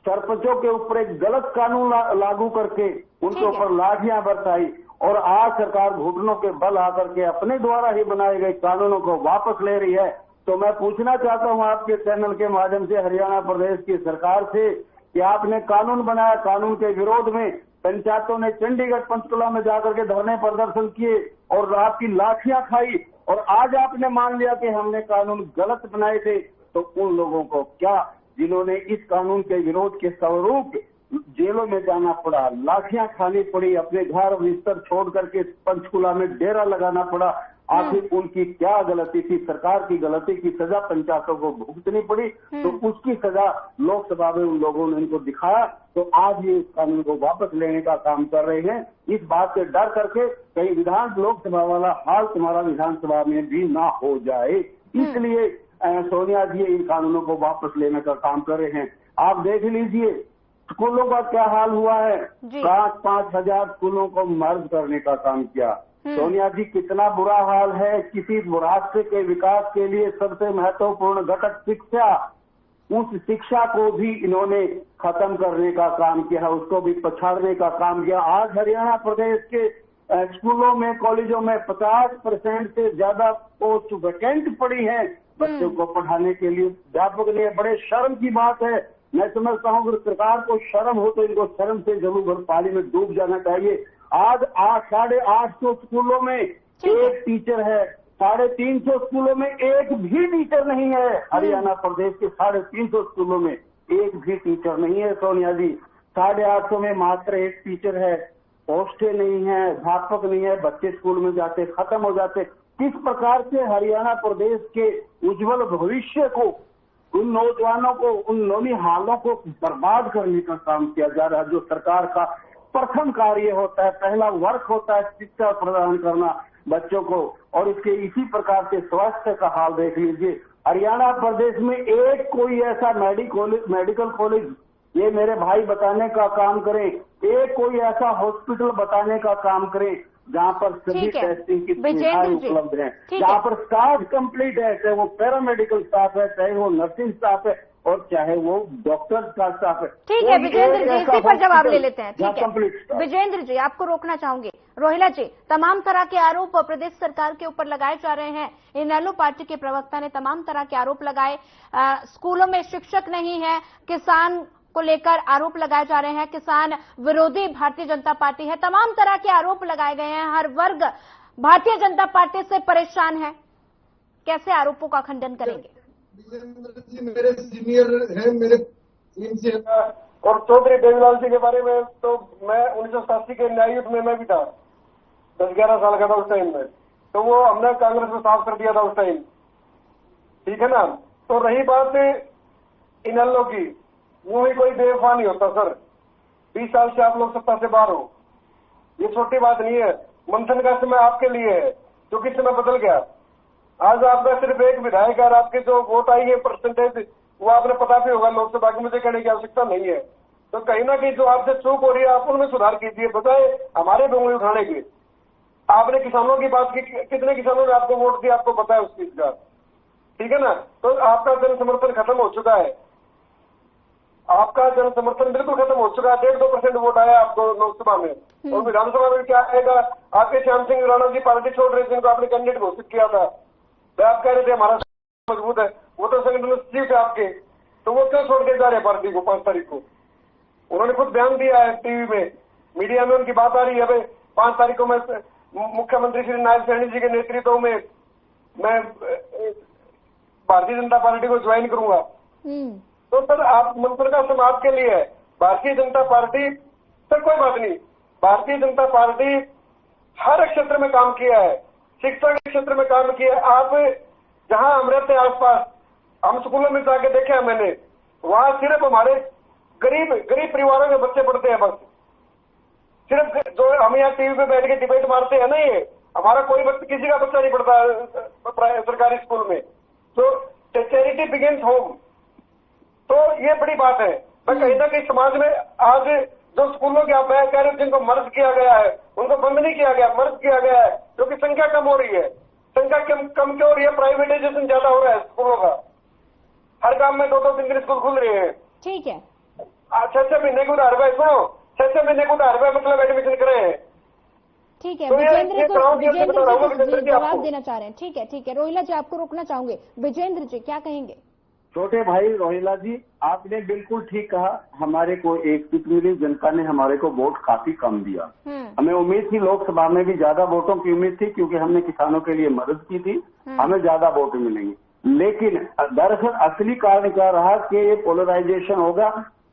Speaker 7: सरपंचों के ऊपर एक गलत कानून लागू करके उनके ऊपर लाठियां बरसाई और आज सरकार घुटनों के बल आकर के अपने द्वारा ही बनाए गए कानूनों को वापस ले रही है, तो मैं पूछना चाहता हूं आपके चैनल के माध्यम से हरियाणा प्रदेश की सरकार से कि आपने कानून बनाया, कानून के विरोध में पंचायतों ने चंडीगढ़ पंचकुला में जाकर के धरने प्रदर्शन किए और आपकी लाठियां खाई और आज आपने मान लिया कि हमने कानून गलत बनाए थे, तो उन लोगों को क्या, जिन्होंने इस कानून के विरोध के स्वरूप जेलों में जाना पड़ा, लाठियां खानी पड़ी, अपने घर बिस्तर छोड़ करके पंचकुला में डेरा लगाना पड़ा, आखिर उनकी क्या गलती थी? सरकार की गलती की सजा पंचायतों को भुगतनी पड़ी, तो उसकी सजा लोकसभा में उन लोगों ने इनको दिखाया, तो आज ये इस कानून को वापस लेने का काम कर रहे हैं। इस बात से डर करके कहीं लोकसभा वाला हाल तुम्हारा विधानसभा में भी ना हो जाए, इसलिए सोनिया जी इन कानूनों को वापस लेने का काम कर रहे हैं। आप देख लीजिए स्कूलों का क्या हाल हुआ है, 5-5 हजार स्कूलों को मर्ज करने का काम किया। सोनिया जी कितना बुरा हाल है। किसी राष्ट्र के विकास के लिए सबसे महत्वपूर्ण घटक शिक्षा, उस शिक्षा को भी इन्होंने खत्म करने का काम किया, उसको भी पछाड़ने का काम किया। आज हरियाणा प्रदेश के स्कूलों में, कॉलेजों में 50% से ज्यादा पोस्ट वैकेंट पड़ी है बच्चों को पढ़ाने के लिए, अध्यापक लिए। बड़े शर्म की बात है। मैं समझता हूँ अगर सरकार को शर्म हो तो इनको शर्म से जरूर पानी में डूब जाना चाहिए। आज 850 स्कूलों में एक टीचर है, 350 स्कूलों में एक भी टीचर नहीं है। हरियाणा प्रदेश के 350 स्कूलों में एक भी टीचर नहीं है सोनिया जी। 850 में मात्र एक टीचर है, पोस्टें नहीं है, अध्यापक नहीं है, बच्चे स्कूल में जाते खत्म हो जाते। किस प्रकार से हरियाणा प्रदेश के उज्जवल भविष्य को, उन नौजवानों को, उन नौनिहालों को बर्बाद करने का काम किया जा रहा है। जो सरकार का प्रथम कार्य होता है, पहला वर्क होता है शिक्षा प्रदान करना बच्चों को, और इसके इसी प्रकार से स्वास्थ्य का हाल देख लीजिए। हरियाणा प्रदेश में एक कोई ऐसा मेडिकल कॉलेज, ये मेरे भाई बताने का काम करें, एक कोई ऐसा हॉस्पिटल बताने का काम करें जहाँ पर सभी टेस्टिंग की सुविधाएं उपलब्ध हैं, जहाँ पर स्टाफ कंप्लीट है, चाहे वो पैरामेडिकल स्टाफ है, चाहे वो नर्सिंग स्टाफ है और चाहे वो डॉक्टर का स्टाफ है।
Speaker 1: ठीक है विजेंद्र जी, इसी पर जवाब ले लेते हैं। ठीक है विजेंद्र जी, आपको रोकना चाहूंगी। रोहिला जी, तमाम तरह के आरोप प्रदेश सरकार के ऊपर लगाए जा रहे हैं। इनेलो पार्टी के प्रवक्ता ने तमाम तरह के आरोप लगाए। स्कूलों में शिक्षक नहीं है, किसान को लेकर आरोप लगाए जा रहे हैं, किसान विरोधी भारतीय जनता पार्टी है, तमाम तरह के आरोप लगाए गए हैं। हर वर्ग भारतीय जनता पार्टी से परेशान है। कैसे आरोपों का खंडन करेंगे?
Speaker 5: विजेंद्र जी मेरे सीनियर हैं, मेरे इनसे और चौधरी देवीलाल जी के बारे में तो मैं 1987 के न्याय युद्ध में मैं भी था, 10-11 साल का था उस टाइम में, तो वो हमने कांग्रेस में साफ कर दिया था उस टाइम, ठीक है ना। तो रही बात इनेलो की, वो ही कोई बेवफा नहीं होता सर। 20 साल से आप लोग सत्ता से बाहर हो, ये छोटी बात नहीं है। मंथन का समय आपके लिए है, क्योंकि समय बदल गया। आज आपका सिर्फ एक विधायक और आपके जो वोट आई है परसेंटेज, वो आपने पता भी होगा लोकसभा की, मुझे कहने की आवश्यकता नहीं है। तो कहीं ना कहीं जो आपसे चूक हो रही है आप उनमें सुधार कीजिए, बजाय हमारे पे उंगली उठाने के। आपने किसानों की बात की, कितने किसानों ने आपको वोट दिया आपको पता है उस चीज का, ठीक है ना। तो आपका जन समर्थन खत्म हो चुका है, आपका जन समर्थन बिल्कुल खत्म हो चुका है। 1.5% वोट आया आपको लोकसभा में, और विधानसभा में क्या आएगा? आपके श्याम सिंह राणा जी पार्टी छोड़ रहे थे, जिनको आपने कैंडिडेट घोषित किया था। आप कह रहे थे हमारा मजबूत है, वो तो संगठन सचिव थे आपके, तो वो क्यों छोड़ के जा रहे हैं पार्टी को? 5 तारीख को उन्होंने खुद बयान दिया है टीवी में, मीडिया में उनकी बात आ रही है। भाई 5 तारीख को मैं मुख्यमंत्री श्री नारायण सैनी जी के नेतृत्व में मैं भारतीय जनता पार्टी को ज्वाइन करूंगा। तो सर आप मंत्र का समाज के लिए है। भारतीय जनता पार्टी सर कोई बात नहीं, भारतीय जनता पार्टी हर क्षेत्र में काम किया है, शिक्षा के क्षेत्र में काम किया है। आप जहां हम रहते हैं आसपास, हम स्कूलों में जाके देखे मैंने, वहां सिर्फ हमारे गरीब परिवारों के बच्चे पढ़ते हैं। बस सिर्फ जो हम यहाँ टीवी पे बैठ के डिबेट मारते हैं ना, ये हमारा कोई किसी का बच्चा नहीं पढ़ता सरकारी स्कूल में। तो चैरिटी बिगिंस होम, तो ये बड़ी बात है। मैं कहीं ना कहीं समाज में आज जो स्कूलों के आप कह रहे हो जिनको मर्ज किया गया है, उनको बंद नहीं किया गया, मर्ज किया गया है, क्योंकि संख्या कम हो रही है। संख्या कम क्यों हो रही है? प्राइवेटाइजेशन ज्यादा हो रहा है स्कूलों का। हर गांव में 2-2 3 स्कूल खुल रहे हैं।
Speaker 1: ठीक है,
Speaker 7: 6 महीने को 1000 रुपए, सुनो 6 महीने को 1000 रुपए मतलब एडमिशन करे हैं।
Speaker 1: ठीक है, विजेंद्र जी जवाब देना चाह रहे हैं। ठीक है रोहिला जी, आपको रोकना चाहूंगे। विजेंद्र जी क्या कहेंगे?
Speaker 7: छोटे भाई रोहिला जी, आपने बिल्कुल ठीक कहा। हमारे को एक सीट मिली, जनता ने हमारे को वोट काफी कम दिया। हमें उम्मीद थी लोकसभा में भी ज्यादा वोटों की उम्मीद थी, क्योंकि हमने किसानों के लिए मदद की थी, हमें ज्यादा वोट मिलेंगे। लेकिन दरअसल असली कारण क्या रहा कि ये पोलराइजेशन होगा।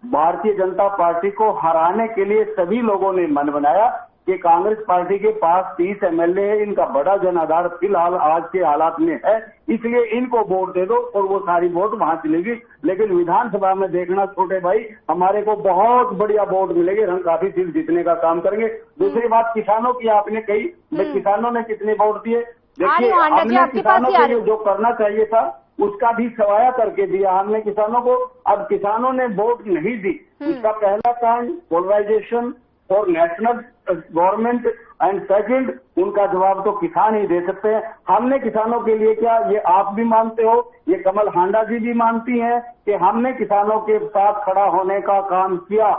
Speaker 7: भारतीय जनता पार्टी को हराने के लिए सभी लोगों ने मन बनाया कि कांग्रेस पार्टी के पास 30 एमएलए है, इनका बड़ा जनाधार फिलहाल आज के हालात में है, इसलिए इनको वोट दे दो और वो सारी वोट वहां चलेगी। लेकिन विधानसभा में देखना छोटे भाई, हमारे को बहुत बढ़िया वोट मिलेंगे, हम काफी सीट जीतने का काम करेंगे। दूसरी बात किसानों की आपने कही, किसानों ने कितने वोट दिए? देखिए, हमने किसानों के लिए जो करना चाहिए था उसका भी सवाया करके दिया हमने किसानों को। अब किसानों ने वोट नहीं दी, उसका पहला कारण पोलराइजेशन और नेशनल गवर्नमेंट, एंड सेकंड उनका जवाब तो किसान ही दे सकते हैं। हमने किसानों के लिए क्या, ये आप भी मानते हो, ये कमल हांडा जी भी मानती हैं कि हमने किसानों के साथ खड़ा होने का काम किया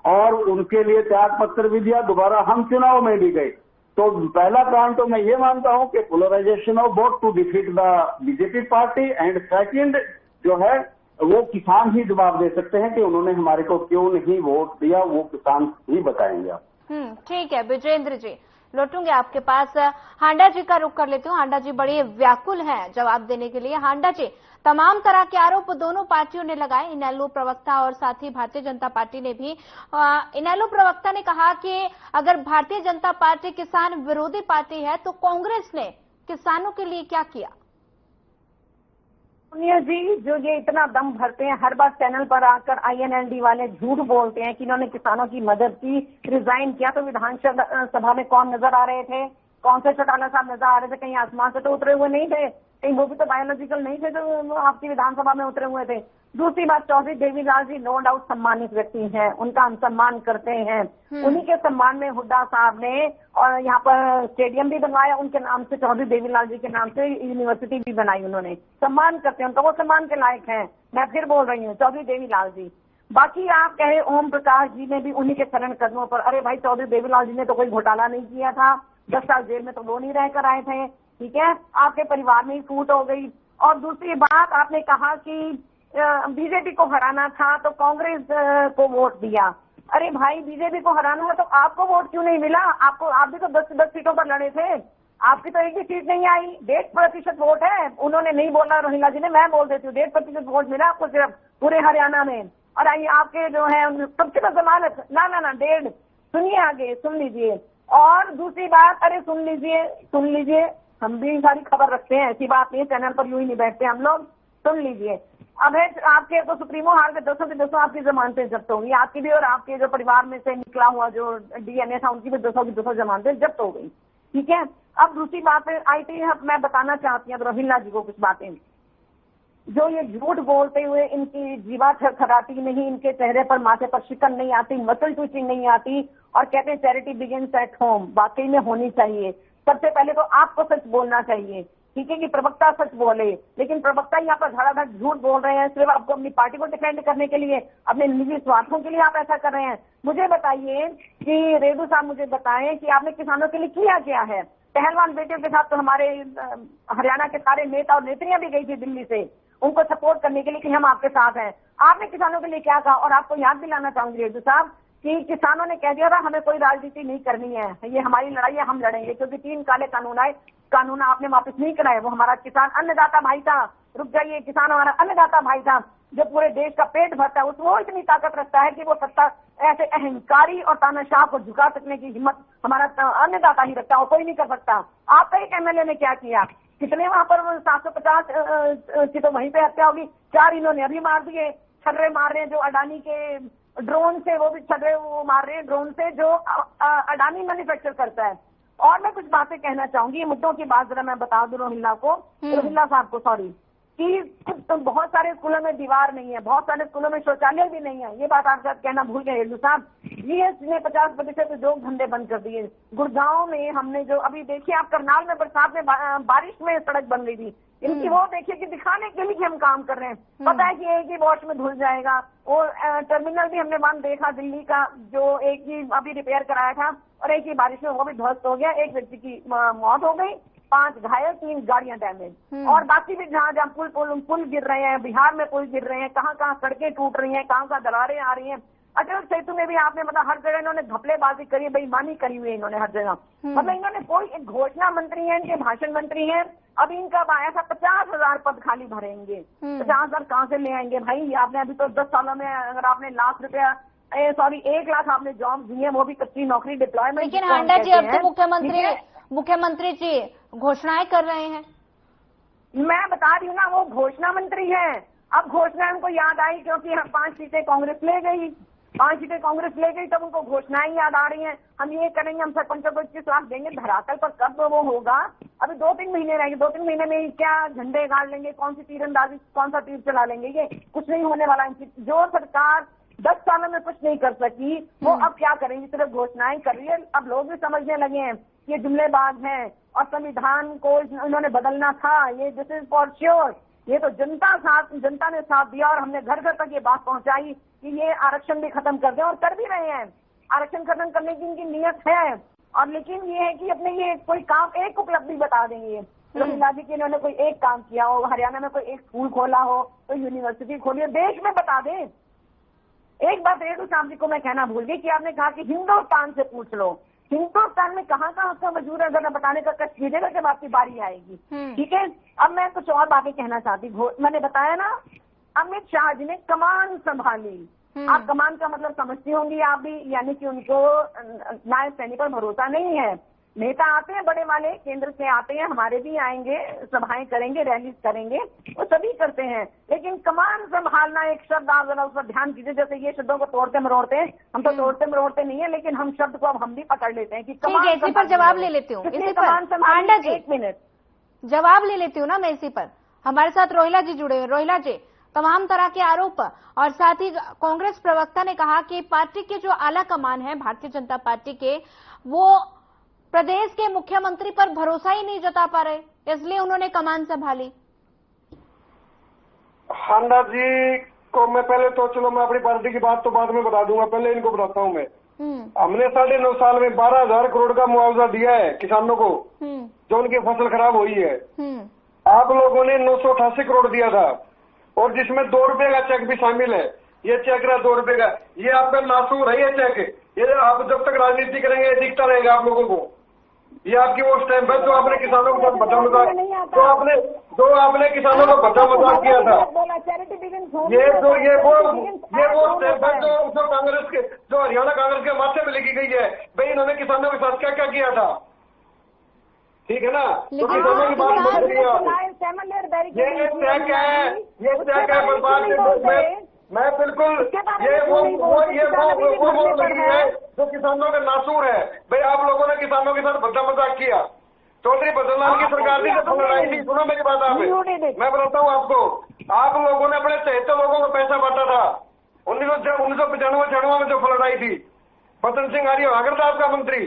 Speaker 7: और उनके लिए त्याग पत्र भी दिया, दोबारा हम चुनाव में भी गए। तो पहला कारण तो मैं ये मानता हूं कि polarization of vote to defeat the BJP party, and second जो है वो किसान ही जवाब दे सकते हैं कि उन्होंने हमारे को क्यों नहीं वोट दिया, वो किसान ही बताएंगे आप।
Speaker 1: ठीक है विजेंद्र जी, लौटूंगे आपके पास। हांडा जी का रुख कर लेती हूँ। हांडा जी बड़े व्याकुल हैं जवाब देने के लिए। हांडा जी, तमाम तरह के आरोप दोनों पार्टियों ने लगाए, इनेलो प्रवक्ता और साथ ही भारतीय जनता पार्टी ने भी। इनेलो प्रवक्ता ने कहा कि अगर भारतीय जनता पार्टी किसान विरोधी पार्टी है तो कांग्रेस ने किसानों के लिए क्या किया?
Speaker 6: सोनिया जी, जो ये इतना दम भरते हैं, हर बार चैनल पर आकर INLD वाले झूठ बोलते हैं कि इन्होंने किसानों की मदद की, रिजाइन किया, तो विधानसभा में कौन नजर आ रहे थे? कौन से चौटाला साहब नजर आ रहे थे? कहीं आसमान से तो उतरे हुए नहीं थे, कहीं वो भी तो बायोलॉजिकल नहीं थे जो आपकी विधानसभा में उतरे हुए थे। दूसरी बात, चौधरी देवीलाल जी नो डाउट सम्मानित व्यक्ति हैं, उनका हम सम्मान करते हैं। उन्हीं के सम्मान में हुड्डा साहब ने और यहाँ पर स्टेडियम भी बनवाया उनके नाम से, चौधरी देवीलाल जी के नाम से यूनिवर्सिटी भी बनाई उन्होंने। सम्मान करते हैं उनका, वो सम्मान के लायक हैं। मैं फिर बोल रही हूँ, चौधरी देवीलाल जी। बाकी आप कहे ओम प्रकाश जी ने भी उन्हीं के चरण कदमों पर, अरे भाई चौधरी देवीलाल जी ने तो कोई घोटाला नहीं किया था, 10 साल जेल में तो वो नहीं रहकर आए थे, ठीक है, आपके परिवार में ही फूट हो गई। और दूसरी बात, आपने कहा कि बीजेपी को हराना था तो कांग्रेस को वोट दिया। अरे भाई बीजेपी को हराना है तो आपको वोट क्यों नहीं मिला? आप भी तो 10 सीटों पर लड़े थे, आपकी तो एक भी सीट नहीं आई। 1.5% वोट है, उन्होंने नहीं बोला रोहिला जी ने, मैं बोल देती हूँ, 1.5% वोट मिला आपको सिर्फ पूरे हरियाणा में। और आइए आपके जो है सबसे तो जमानत ना 1.5, सुनिए आगे, सुन लीजिए। और दूसरी बात, अरे सुन लीजिए, हम भी सारी खबर रखते हैं, ऐसी बात नहीं, चैनल पर यूं ही नहीं बैठते हम लोग, सुन लीजिए। अब है आपके तो सुप्रीमो हार के 200 की 200 आपकी जमानतें जब्त होंगी, आपकी भी और आपके जो परिवार में से निकला हुआ जो डीएनए था उनकी भी 200 की 200 जमानतें जब्त हो गई, ठीक है। अब दूसरी बात आई थी, मैं बताना चाहती हूँ रोहिला जी को कुछ बातें। जो ये झूठ बोलते हुए इनकी जीवा थरथराती नहीं, इनके चेहरे पर माथे पर शिकन नहीं आती, मसल ट्विचिंग नहीं आती, और कहते हैं चैरिटी बिगिंस एट होम, वाकई में होनी चाहिए। सबसे पहले तो आपको सच बोलना चाहिए, ठीक है, कि प्रवक्ता सच बोले, लेकिन प्रवक्ता यहाँ पर धड़ाधड़ झूठ बोल रहे हैं सिर्फ आपको अपनी पार्टी को डिफेंड करने के लिए, अपने निजी स्वार्थों के लिए आप ऐसा कर रहे हैं। मुझे बताइए कि रेडू साहब मुझे बताएं कि आपने किसानों के लिए किया क्या है। पहलवान बेटियों के साथ तो हमारे हरियाणा के सारे नेता और नेत्रियां भी गई थी दिल्ली से उनको सपोर्ट करने के लिए कि हम आपके साथ हैं। आपने किसानों के लिए क्या कहा? और आपको याद दिलाना चाहूंगी रेडू साहब कि किसानों ने कह दिया था हमें कोई राजनीति नहीं करनी है, ये हमारी लड़ाई है, हम लड़ेंगे, क्योंकि 3 काले कानून आए, कानून आपने वापस नहीं कराए। वो हमारा किसान अन्नदाता भाई था, रुक जाइए, किसान हमारा अन्नदाता भाई था जो पूरे देश का पेट भरता है, उसमें वो इतनी ताकत रखता है कि वो सत्ता ऐसे अहंकारी और तानाशाह को झुका सकने की हिम्मत हमारा अन्नदाता ही रखता है और कोई नहीं कर सकता। आपका एक एमएलए ने क्या किया? कितने वहां पर 750 की तो वहीं पे हत्या होगी, 4 इन्होंने अभी मार दिए। छर्रे मार रहे हैं जो अडानी के ड्रोन से, वो भी छर्रे वो मार रहे हैं ड्रोन से जो अडानी मैन्युफैक्चर करता है। और मैं कुछ बातें कहना चाहूंगी, मुद्दों की बात जरा मैं बता दूं रोहिला साहब को, सॉरी, कि तो बहुत सारे स्कूलों में दीवार नहीं है, बहुत सारे स्कूलों में शौचालय भी नहीं है, ये बात आप शायद कहना भूल गए रेडू साहब। जीएसटी ने 50% उद्योग धंधे बंद कर दिए। गुड़गांव में हमने जो अभी देखिए, आप करनाल में बरसात में बारिश में सड़क बन रही थी, इनकी वो देखिए कि दिखाने के लिए हम काम कर रहे हैं। पता है कि एक ही वॉश में धुल जाएगा। और टर्मिनल भी हमने वहां देखा दिल्ली का, जो एक ही अभी रिपेयर कराया था और एक ही बारिश में वो भी ध्वस्त हो गया, एक व्यक्ति की मौत हो गई, 5 घायल, 3 गाड़ियां डैमेज। और बाकी भी जहां पुल गिर रहे हैं, बिहार में पुल गिर रहे हैं, कहाँ सड़कें टूट रही हैं, कहाँ दरारें आ रही हैं। अटल सेतु में भी आपने मतलब हर जगह इन्होंने घपलेबाजी करी, बेईमानी करी हुई है इन्होंने हर जगह। मतलब इन्होंने कोई एक घोषणा मंत्री है, इनके भाषण मंत्री हैं, अब इनका आया था 50,000 पद खाली भरेंगे। 50,000 कहाँ से ले आएंगे भाई? आपने अभी तो 10 सालों में अगर आपने 1 लाख आपने जॉब दी है, वो भी कच्ची नौकरी डिप्लॉयमेंट।
Speaker 1: लेकिन हांडा जी अब तो मुख्यमंत्री जी घोषणाएं कर रहे हैं।
Speaker 6: मैं बता रही हूँ ना, वो घोषणा मंत्री है। अब घोषणा हमको याद आई क्योंकि हम 5 सीटें कांग्रेस ले गई, 5 सीटें कांग्रेस ले गई, तब उनको घोषणाएं याद आ रही हैं। हम ये करेंगे, हम सरपंचों को 21 लाख देंगे, धरातल पर कब वो होगा? अभी 2-3 महीने रहेंगे, 2-3 महीने में क्या झंडे गाड़ लेंगे, कौन सी तीरंदाजी, कौन सा तीर चला लेंगे, ये कुछ नहीं होने वाला। जो सरकार 10 सालों में कुछ नहीं कर सकी, वो अब क्या करेंगी? सिर्फ घोषणाएं कर रही है। अब लोग भी समझने लगे हैं ये जुमलेबाज हैं और संविधान को इन्होंने बदलना था, ये दिस इज फॉर श्योर। ये तो जनता ने साथ दिया और हमने घर घर तक ये बात पहुंचाई कि ये आरक्षण भी खत्म कर दें, और कर भी रहे हैं। आरक्षण खत्म करने की इनकी नीयत है, और लेकिन ये है कि अपने ये कोई काम, एक उपलब्धि बता देंगे रोहिला जी की, इन्होंने कोई एक काम किया हो, हरियाणा में कोई एक स्कूल खोला हो, कोई यूनिवर्सिटी खोली हो, देश में बता दें। एक बात रेडू साहब जी को मैं कहना भूल गई कि आपने कहा कि हिंदुस्तान से पूछ लो, हिंदुस्तान में कहाँ उसका वजूद है, अगर बताने का कष्ट कीजिएगा जब आपकी बारी आएगी, ठीक है। अब मैं कुछ और बातें कहना चाहती हूँ। मैंने बताया ना, अमित शाह जी ने कमान संभाली। आप कमान का मतलब समझती होंगी आप भी, यानी कि उनको नायब सैनिक पर भरोसा नहीं है। नेता आते हैं बड़े वाले, केंद्र से आते हैं, हमारे भी आएंगे, सभाएं करेंगे, रैलीज करेंगे, वो सभी करते हैं, लेकिन कमान संभालना एक शब्द, आप जरा उस पर ध्यान कीजिए। जैसे ये शब्दों को तोड़ते मरोड़ते हैं, हम तो तोड़ते मरोड़ते नहीं है, लेकिन हम शब्द को अब हम भी पकड़ लेते हैं कि कमान।
Speaker 1: इसी पर जवाब ले लेती हूँ, इसी पर हांडा जी
Speaker 6: 1 मिनट
Speaker 1: जवाब ले लेती हूँ ना मैं इसी पर। हमारे साथ रोहिला जी जुड़े हुए। रोहिला जी, तमाम तरह के आरोप। और साथ ही कांग्रेस प्रवक्ता ने कहा कि पार्टी के जो आला कमान है भारतीय जनता पार्टी के, वो प्रदेश के मुख्यमंत्री पर भरोसा ही नहीं जता पा रहे, इसलिए उन्होंने कमान संभाली।
Speaker 5: हांडा जी को मैं पहले तो, चलो मैं अपनी पार्टी की बात तो बाद में बता दूंगा, पहले इनको बताता हूँ मैं। हमने 9.5 साल में 12,000 करोड़ का मुआवजा दिया है किसानों को जो उनकी फसल खराब हुई है। आप लोगों ने 988 करोड़ दिया था, और जिसमें 2 रुपए का चेक भी शामिल है। ये चेक रहा 2 रुपए का, ये आपका नासूर है। ये चेक, ये आप जब तक राजनीति करेंगे दिखता रहेगा आप लोगों को। ये आपकी वो स्टैंप है जो आपने किसानों के साथ बचा मजाक, जो आपने किसानों का बचा मजाक किया था। ये वो स्टैंप है जो कांग्रेस के, जो हरियाणा कांग्रेस के माथे पे लिखी गई है। भाई इन्होंने किसानों के साथ क्या क्या किया था, ठीक है ना। तो किसानों की बात मत करिए आप। ये चेक है बर्बाद के रूप में। मैं बिल्कुल ये वो लगी है जो किसानों के नासूर है। भाई आप लोगों ने किसानों के साथ बच्चा मजाक किया। चौधरी भजनलाल की सरकार थी जब लड़ाई थी, सुनो मेरी बात आप, मैं बताता हूँ आपको। आप लोगों ने अपने चहेते लोगों को पैसा बांटा था 1995 में जो लड़ाई थी। बचन सिंह आर्य अगर था आपका मंत्री,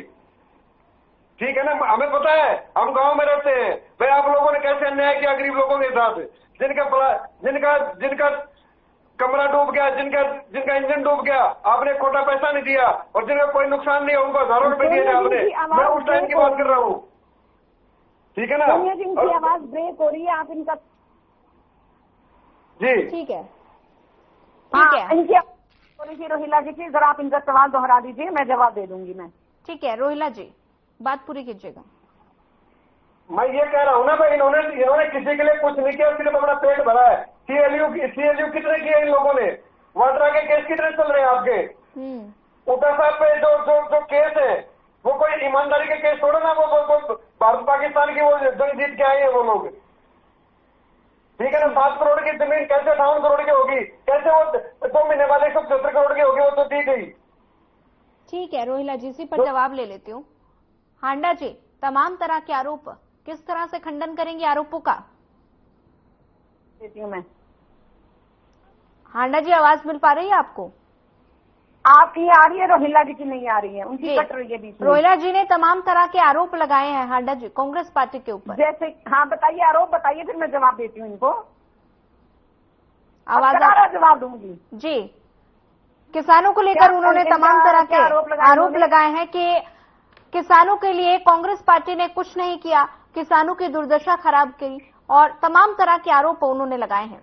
Speaker 5: ठीक है ना। हमें पता है, हम गांव में रहते हैं। भाई आप लोगों ने कैसे अन्याय किया गरीब लोगों के साथ, जिनका कमरा डूब गया, जिनका इंजन डूब गया, आपने खोटा पैसा नहीं दिया, और जिनका कोई नुकसान नहीं है उनको हजारों रुपए दिए थे आपने। मैं उस टाइम की बात कर रहा हूँ, ठीक है ना।
Speaker 6: इनकी आवाज ब्रेक हो रही है, आप इनका
Speaker 5: जी
Speaker 1: ठीक है
Speaker 6: इनकी थोड़ी सी रोहिला जी की, जरा आप इनका सवाल दोहरा दीजिए, मैं जवाब दे दूंगी। मैं
Speaker 1: ठीक है, रोहिला जी बात पूरी कीजिएगा।
Speaker 5: मैं ये कह रहा हूँ ना भाई, इन्होंने किसी के लिए कुछ नहीं किया, सिर्फ अपना पेट भरा है। सीएलयू कितने किए इन लोगों ने, वाड्रा के केस कितने चल रहे हैं आपके। उटा साहब पे जो केस है वो कोई ईमानदारी के केस थोड़ा ना, वो भारत पाकिस्तान की वो जीत के आए हैं वो लोग, ठीक है ना। 7 करोड़ की जमीन कैसे 58 करोड़ की होगी, कैसे वो 2 महीने बाद 175 करोड़ की होगी, वो तो दी गई।
Speaker 1: ठीक है रोहिला जी, इसी पर जवाब ले लेती हूँ। हांडा जी, तमाम तरह के आरोप, किस तरह से खंडन करेंगे आरोपों का?
Speaker 6: मैं
Speaker 1: हांडा जी, आवाज मिल पा रही है आपको?
Speaker 6: आपकी आ रही है, रोहिला जी की नहीं आ रही है, उनकी कट रही है बीच में।
Speaker 1: रोहिला जी ने तमाम तरह के आरोप लगाए हैं हांडा जी कांग्रेस पार्टी के ऊपर।
Speaker 6: जैसे, हाँ बताइए, आरोप बताइए, फिर मैं जवाब देती हूँ इनको।
Speaker 1: आवाज
Speaker 6: जवाब दूंगी
Speaker 1: जी। किसानों को लेकर उन्होंने तमाम तरह के आरोप लगाए हैं कि किसानों के लिए कांग्रेस पार्टी ने कुछ नहीं किया, किसानों की दुर्दशा खराब की, और तमाम तरह के आरोप उन्होंने लगाए हैं।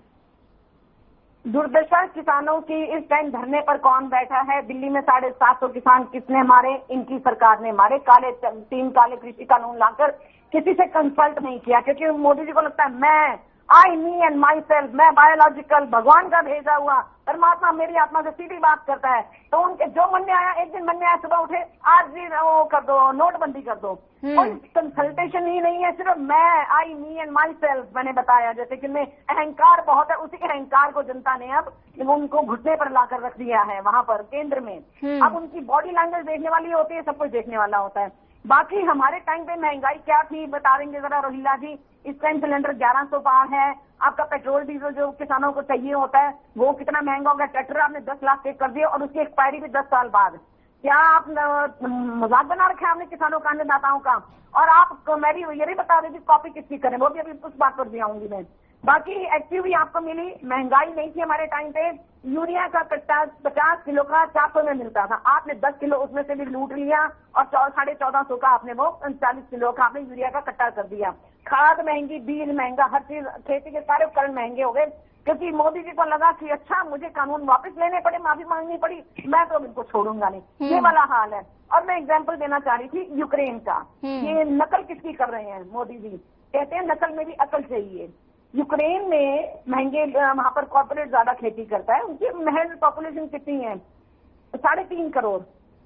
Speaker 6: दुर्दशा किसानों की इस टाइम धरने पर कौन बैठा है? दिल्ली में 750 किसान किसने मारे? इनकी सरकार ने मारे। 3 काले कृषि कानून लाकर किसी से कंसल्ट नहीं किया, क्योंकि मोदी जी को लगता है आई मी एंड माई सेल्फ, मैं बायोलॉजिकल भगवान का भेजा हुआ परमात्मा मेरी आत्मा से सीधी बात करता है। तो उनके जो मन में आया, एक दिन मन में आया, सुबह उठे आज भी वो कर दो, नोटबंदी कर दो। कोई कंसल्टेशन ही नहीं है, सिर्फ मैं, आई मी एंड माई सेल्फ। मैंने बताया जैसे कि मैं अहंकार बहुत है, उसी अहंकार को जनता ने अब उनको घुटने पर लाकर रख दिया है वहां पर केंद्र में। अब उनकी बॉडी लैंग्वेज देखने वाली होती है, सब कुछ देखने वाला होता है। बाकी हमारे टाइम पे महंगाई क्या थी बता देंगे जरा रोहिला जी। इस टाइम सिलेंडर 1100 पार है। आपका पेट्रोल डीजल जो किसानों को चाहिए होता है वो कितना महंगा हो गया। ट्रैक्टर आपने 10 लाख पे कर दिया और उसकी एक्सपायरी भी 10 साल बाद। क्या आप मजाक बना रखे आपने किसानों का, अन्नदाताओं का? और आप मैं भी ये भी बता दें कॉपी किसकी करें, वो भी अभी उस बात पर भी आऊंगी मैं। बाकी एक्टिव भी आपको मिली, महंगाई नहीं थी हमारे टाइम पे। यूरिया का कट्टा 50 किलो का 400 में मिलता था, आपने 10 किलो उसमें से भी लूट लिया और 1450 का आपने वो 40 किलो का आपने यूरिया का कट्टा कर दिया। खाद महंगी, बीज महंगा, हर चीज, खेती के सारे उपकरण महंगे हो गए, क्योंकि मोदी जी को लगा कि अच्छा मुझे कानून वापस लेने पड़े, माफी मांगनी पड़ी, मैं तो इनको छोड़ूंगा नहीं। ये वाला हाल है। और मैं एग्जाम्पल देना चाह रही थी यूक्रेन का। ये नकल किसकी कर रहे हैं मोदी जी? कहते हैं नकल में भी अकल चाहिए। यूक्रेन में महंगे, वहां पर कॉर्पोरेट ज्यादा खेती करता है। उनकी महज पॉपुलेशन कितनी है? 3.5 करोड़।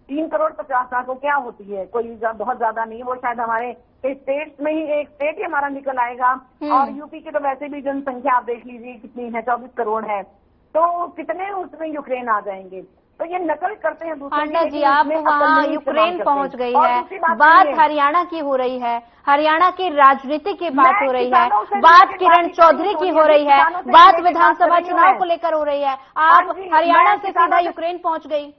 Speaker 6: 3 करोड़ 50 लाख को क्या होती है? कोई बहुत ज्यादा नहीं। वो शायद हमारे स्टेट्स में ही एक स्टेट ही हमारा निकल आएगा। और यूपी की तो वैसे भी जनसंख्या आप देख लीजिए कितनी है, 24 करोड़ है। तो कितने उसमें यूक्रेन आ जाएंगे? तो ये नकल करते हैं दूसरे।
Speaker 1: आंटा जी, आप वहाँ यूक्रेन पहुंच गई है, बात हरियाणा की हो रही है, हरियाणा की राजनीति की बात हो रही है, बात किरण चौधरी की हो रही है, बात विधानसभा चुनाव को लेकर हो रही है, आप हरियाणा से सीधा यूक्रेन पहुंच गई।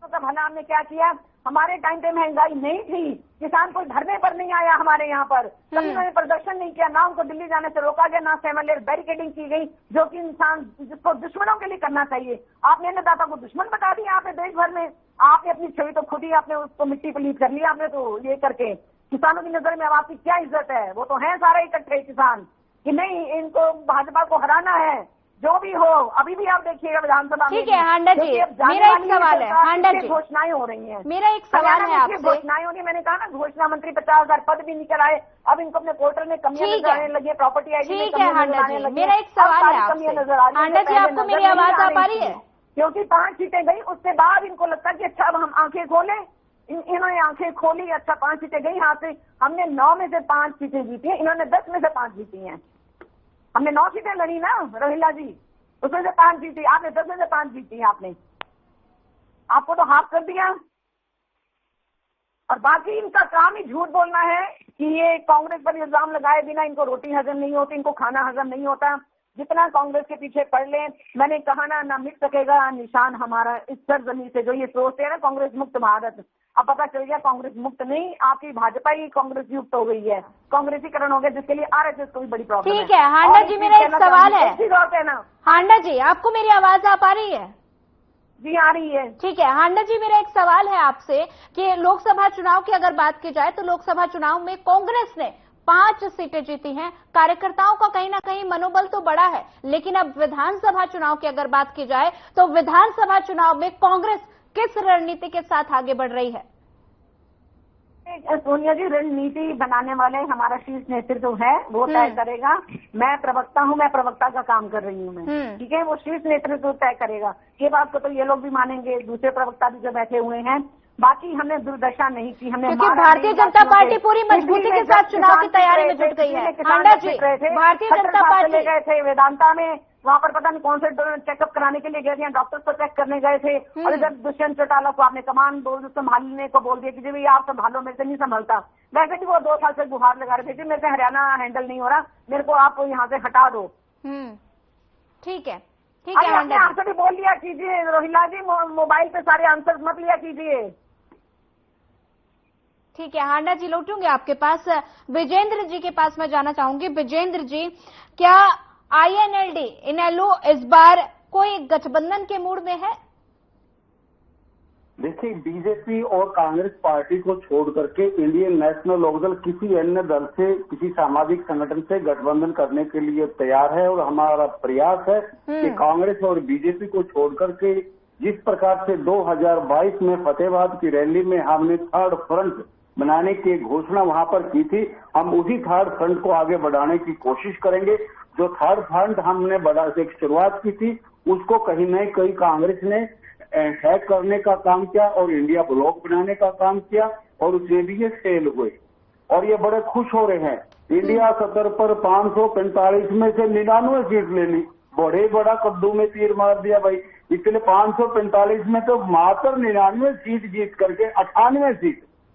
Speaker 6: तो भला हमने क्या किया? हमारे टाइम पे महंगाई नहीं थी, किसान कोई धरने पर नहीं आया हमारे यहाँ पर, कभी उन्होंने प्रदर्शन नहीं किया, ना उनको दिल्ली जाने से रोका गया, ना 7 लेयर बैरिकेडिंग की गई, जो कि इंसान जिसको दुश्मनों के लिए करना चाहिए। आपने अन्नदाता को दुश्मन बता दिया आपने देश भर में, आपने अपनी छवि तो खुद ही आपने उसको मिट्टी पलीत कर लिया आपने तो ये करके। किसानों की नजर में अब आपकी क्या इज्जत है? वो तो है सारे इकट्ठे किसान कि नहीं इनको भाजपा को हराना है, जो भी हो। अभी भी आप देखिएगा विधानसभा में।
Speaker 1: ठीक है हांडा जी, मेरा एक सवाल है हांडा जी,
Speaker 6: घोषणाएं हो रही हैं,
Speaker 1: मेरा एक सवाल है आपसे।
Speaker 6: घोषणाएं होनी, मैंने कहा ना घोषणा मंत्री 50,000 पद भी निकल आए, अब इनको अपने पोर्टल में कमियां नजर आने लगी, प्रॉपर्टी आईडी में कमियां नजर आने लगी।
Speaker 1: मेरा एक सवाल है आपसे हांडा जी, आपको मेरी आवाज आ पा रही है?
Speaker 6: क्योंकि 5 सीटें गई, उसके बाद इनको लगता है कि अच्छा अब हम आंखें खोलें, इन्होंने आंखें खोली, अच्छा 5 सीटें गई हाथ से, हमने 9 में से 5 सीटें जीती हैं, इन्होंने 10 में से 5 जीती हैं। हमने 9 सीटें लड़ी ना रोहिला जी, उसमें से 5 जीती, आपने 10 में से 5 जीती है। आपको तो हाफ कर दिया। और बाकी इनका काम ही झूठ बोलना है कि ये कांग्रेस पर इल्जाम लगाए बिना इनको रोटी हजम नहीं होती, इनको खाना हजम नहीं होता। जितना कांग्रेस के पीछे पड़ लें, मैंने कहा ना मिट सकेगा निशान हमारा इस सरजमी से। जो ये सोचते हैं ना कांग्रेस मुक्त भारत, अब पता चल गया कांग्रेस मुक्त नहीं, आपकी भाजपा ही कांग्रेस युक्त हो गई है, कांग्रेसीकरण हो गया, जिसके लिए आरएसएस को भी बड़ी प्रॉब्लम है।
Speaker 1: ठीक है हांडा जी, मेरा एक सवाल है हांडा जी, आपको मेरी आवाज आ पा रही है?
Speaker 6: जी आ रही है।
Speaker 1: ठीक है हांडा जी, मेरा एक सवाल है आपसे कि लोकसभा चुनाव की अगर बात की जाए तो लोकसभा चुनाव में कांग्रेस ने 5 सीटें जीती हैं, कार्यकर्ताओं का कहीं ना कहीं मनोबल तो बड़ा है, लेकिन अब विधानसभा चुनाव की अगर बात की जाए तो विधानसभा चुनाव में कांग्रेस किस रणनीति के साथ आगे बढ़ रही है?
Speaker 6: सोनिया जी, रणनीति बनाने वाले हमारा शीर्ष नेतृत्व है, वो तय करेगा। मैं प्रवक्ता हूँ, मैं प्रवक्ता का काम कर रही हूँ मैं, ठीक है, वो शीर्ष नेतृत्व तय करेगा। ये बात को तो ये लोग भी मानेंगे, दूसरे प्रवक्ता भी जो बैठे हुए हैं। बाकी हमने दुर्दशा नहीं की, हमने
Speaker 1: भारतीय जनता पार्टी पूरी मजबूती के साथ चुनाव की तैयारी में जुट गई है। हांडा जी, भारतीय जनता पार्टी
Speaker 6: गए थे वेदांता में, वहाँ पर पता नहीं कौन से चेकअप कराने के लिए गए थे, डॉक्टर्स को चेक करने गए थे, और इधर दुष्यंत चौटाला को आपने कमान संभालने को बोल दिया कि जी आप संभालो, मेरे से नहीं संभलता। वैसे भी वो 2 साल से गुहार लगा रहे थे, मेरे से हरियाणा हैंडल नहीं हो रहा, मेरे को आप यहाँ से हटा दो।
Speaker 1: ठीक है ठीक है,
Speaker 6: आपने आंसर भी बोल लिया कीजिए रोहिला जी, मोबाइल पे सारे आंसर मत लिया कीजिए।
Speaker 1: ठीक है हांडा जी, लौटूंगे आपके पास। विजेंद्र जी के पास मैं जाना चाहूंगी। विजेंद्र जी, क्या आईएनएलडी इनेलो इस बार कोई गठबंधन के मूड में है?
Speaker 7: देखिए, बीजेपी और कांग्रेस पार्टी को छोड़ करके इंडियन नेशनल लोकदल किसी अन्य दल से, किसी सामाजिक संगठन से गठबंधन करने के लिए तैयार है, और हमारा प्रयास है कि कांग्रेस और बीजेपी को छोड़ करके जिस प्रकार से 2022 में फतेहाबाद की रैली में हमने 3rd फ्रंट बनाने की घोषणा वहां पर की थी, हम उसी 3rd फ्रंट को आगे बढ़ाने की कोशिश करेंगे। जो 3rd फ्रंट हमने एक शुरुआत की थी, उसको कहीं न कहीं कांग्रेस ने हैक करने का काम किया और इंडिया ब्लॉक बनाने का काम किया, और उसमें भी ये फेल हुए, और ये बड़े खुश हो रहे हैं। इंडिया सतर पर 545 में से 99 सीट ले ली, बड़े बड़ा कद्दू में तीर मार दिया भाई। इसलिए 545 में तो मात्र 99 सीट जीत करके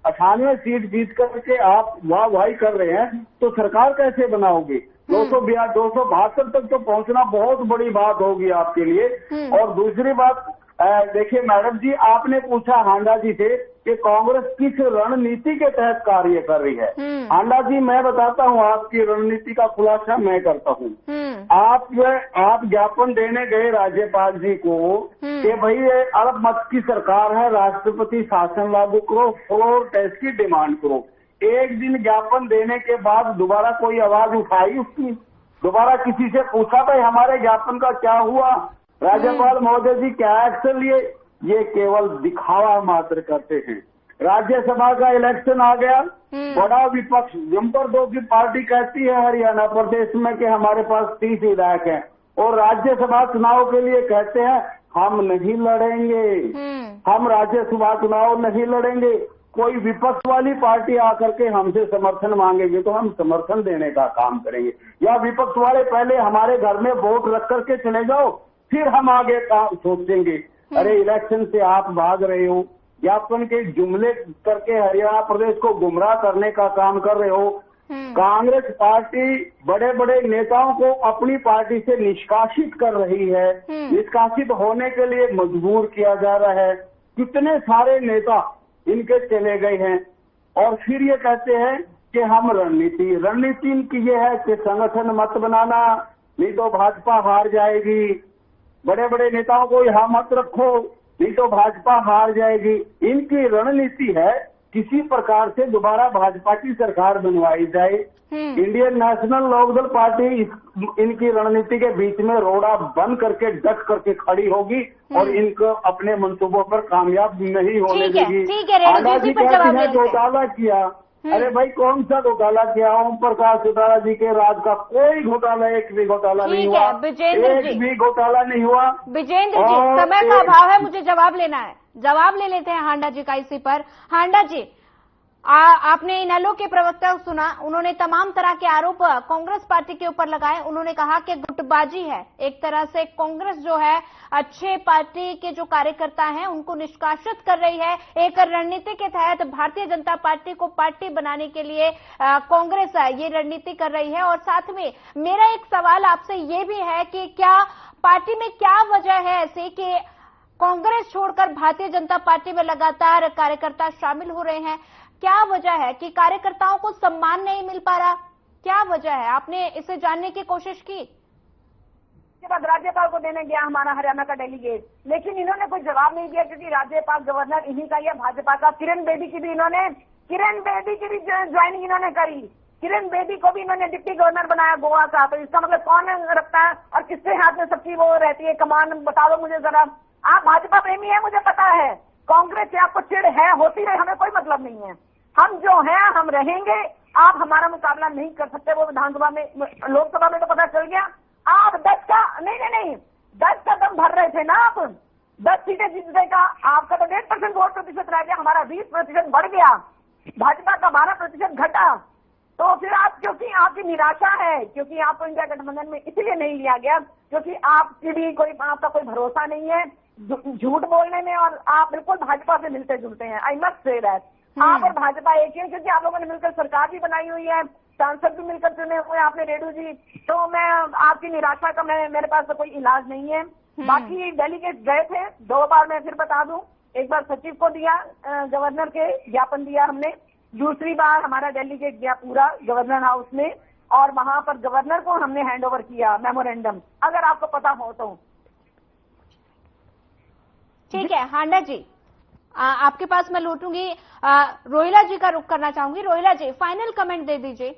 Speaker 7: 98 सीट जीत करके आप वाह कर रहे हैं, तो सरकार कैसे बनाओगे? 272 तक तो पहुंचना बहुत बड़ी बात होगी आपके लिए। और दूसरी बात, देखिए मैडम जी, आपने पूछा हांडा जी से कि कांग्रेस किस रणनीति के तहत कार्य कर रही है। हांडा जी, मैं बताता हूँ, आपकी रणनीति का खुलासा मैं करता हूँ। आप ज्ञापन देने गए राज्यपाल जी को कि भाई ये अल्पमत की सरकार है, राष्ट्रपति शासन लागू करो, फ्लोर टेस्ट की डिमांड करो। एक दिन ज्ञापन देने के बाद दोबारा कोई आवाज उठाई उसकी? दोबारा किसी से पूछा भाई हमारे ज्ञापन का क्या हुआ? राज्यपाल महोदय जी क्या एक्शन लिए? ये केवल दिखावा मात्र करते हैं। राज्यसभा का इलेक्शन आ गया, बड़ा विपक्ष नंबर 2 की पार्टी कहती है हरियाणा प्रदेश में कि हमारे पास 30 विधायक हैं, और राज्यसभा चुनाव के लिए कहते हैं हम नहीं लड़ेंगे, हम राज्यसभा चुनाव नहीं लड़ेंगे। कोई विपक्ष वाली पार्टी आकर के हमसे समर्थन मांगेगी तो हम समर्थन देने का काम करेंगे, या विपक्ष वाले पहले हमारे घर में वोट रख करके चले जाओ, फिर हम आगे का सोचेंगे। अरे इलेक्शन से आप भाग रहे हो, ज्ञापन के जुमले करके हरियाणा प्रदेश को गुमराह करने का काम कर रहे हो। कांग्रेस पार्टी बड़े बड़े नेताओं को अपनी पार्टी से निष्कासित कर रही है, निष्कासित होने के लिए मजबूर किया जा रहा है। कितने सारे नेता इनके चले गए हैं और फिर ये कहते हैं कि हम रणनीति इनकी ये है कि संगठन मत बनाना, नहीं तो भाजपा हार जाएगी। बड़े बड़े नेताओं को यहाँ मत रखो, नहीं तो भाजपा हार जाएगी। इनकी रणनीति है किसी प्रकार से दोबारा भाजपा की सरकार बनवाई जाए। इंडियन नेशनल लोकदल पार्टी इनकी रणनीति के बीच में रोड़ा बंद करके डट करके खड़ी होगी और इनको अपने मंसूबों पर कामयाब नहीं होने देगी। आंडा जी कहते हैं घोटाला किया, अरे भाई कौन सा घोटाला किया? ओम प्रकाश चौटाला जी के राज का कोई घोटाला, एक भी घोटाला नहीं हुआ, एक भी घोटाला नहीं हुआ।
Speaker 1: विजेंद्र जी, समय का अभाव है, मुझे जवाब लेना है, जवाब ले लेते हैं हांडा जी का इसी पर। हांडा जी, आपने इनेलो के प्रवक्ता को सुना, उन्होंने तमाम तरह के आरोप कांग्रेस पार्टी के ऊपर लगाए। उन्होंने कहा कि गुटबाजी है, एक तरह से कांग्रेस जो है अच्छे पार्टी के जो कार्यकर्ता हैं उनको निष्कासित कर रही है। एक रणनीति के तहत भारतीय जनता पार्टी को पार्टी बनाने के लिए कांग्रेस ये रणनीति कर रही है। और साथ में मेरा एक सवाल आपसे ये भी है कि क्या पार्टी में क्या वजह है ऐसी कि कांग्रेस छोड़कर भारतीय जनता पार्टी में लगातार कार्यकर्ता शामिल हो रहे हैं? क्या वजह है कि कार्यकर्ताओं को सम्मान नहीं मिल पा रहा? क्या वजह है? आपने इसे जानने की कोशिश की?
Speaker 6: इसके बाद राज्यपाल को देने गया हमारा हरियाणा का डेलीगेट, लेकिन इन्होंने कोई जवाब नहीं दिया क्योंकि राज्यपाल गवर्नर इन्हीं का ही है, भाजपा का। किरण बेदी की भी ज्वाइनिंग इन्होंने करी। किरण बेदी को भी इन्होंने डिप्टी गवर्नर बनाया गोवा का। तो इसका मतलब कौन रखता है और किसके हाथ में सबकी वो रहती है कमान? बता दो मुझे जरा। आप भाजपा प्रेमी है, मुझे पता है। कांग्रेस से आपको चिढ़ है, होती रहे, हमें कोई मतलब नहीं है। हम जो हैं हम रहेंगे। आप हमारा मुकाबला नहीं कर सकते। वो विधानसभा में, लोकसभा में तो पता चल गया। आप 10 का दम भर रहे थे ना। आप 10 सीटें जीतने का आपका तो 1.5% वोट प्रतिशत रह गया, हमारा 20% बढ़ गया, भाजपा का 12% घटा। तो फिर आप, क्योंकि आपकी निराशा है, क्योंकि आपको इंडिया गठबंधन में इसलिए नहीं लिया गया क्योंकि आपकी भी आपका कोई भरोसा नहीं है झूठ बोलने में, और आप बिल्कुल भाजपा से मिलते जुलते हैं। आई मस्ट से दैट आप और भाजपा एक ही है, क्योंकि आप लोगों ने मिलकर सरकार भी बनाई हुई है, सांसद भी मिलकर चुने हुए आपने, रेडू जी। तो मैं आपकी निराशा का मेरे पास तो कोई इलाज नहीं है। बाकी डेलीगेट गए थे 2 बार, मैं फिर बता दूं। एक बार सचिव को दिया, गवर्नर के ज्ञापन दिया हमने। दूसरी बार हमारा डेलीगेट गया पूरा गवर्नर हाउस में और वहां पर गवर्नर को हमने हैंडओवर किया मेमोरेंडम, अगर आपको पता हो तो।
Speaker 1: ठीक है हांडा जी, आपके पास मैं लौटूंगी। रोहिला जी का रुख करना चाहूंगी। रोहिला जी, फाइनल कमेंट दे दीजिए,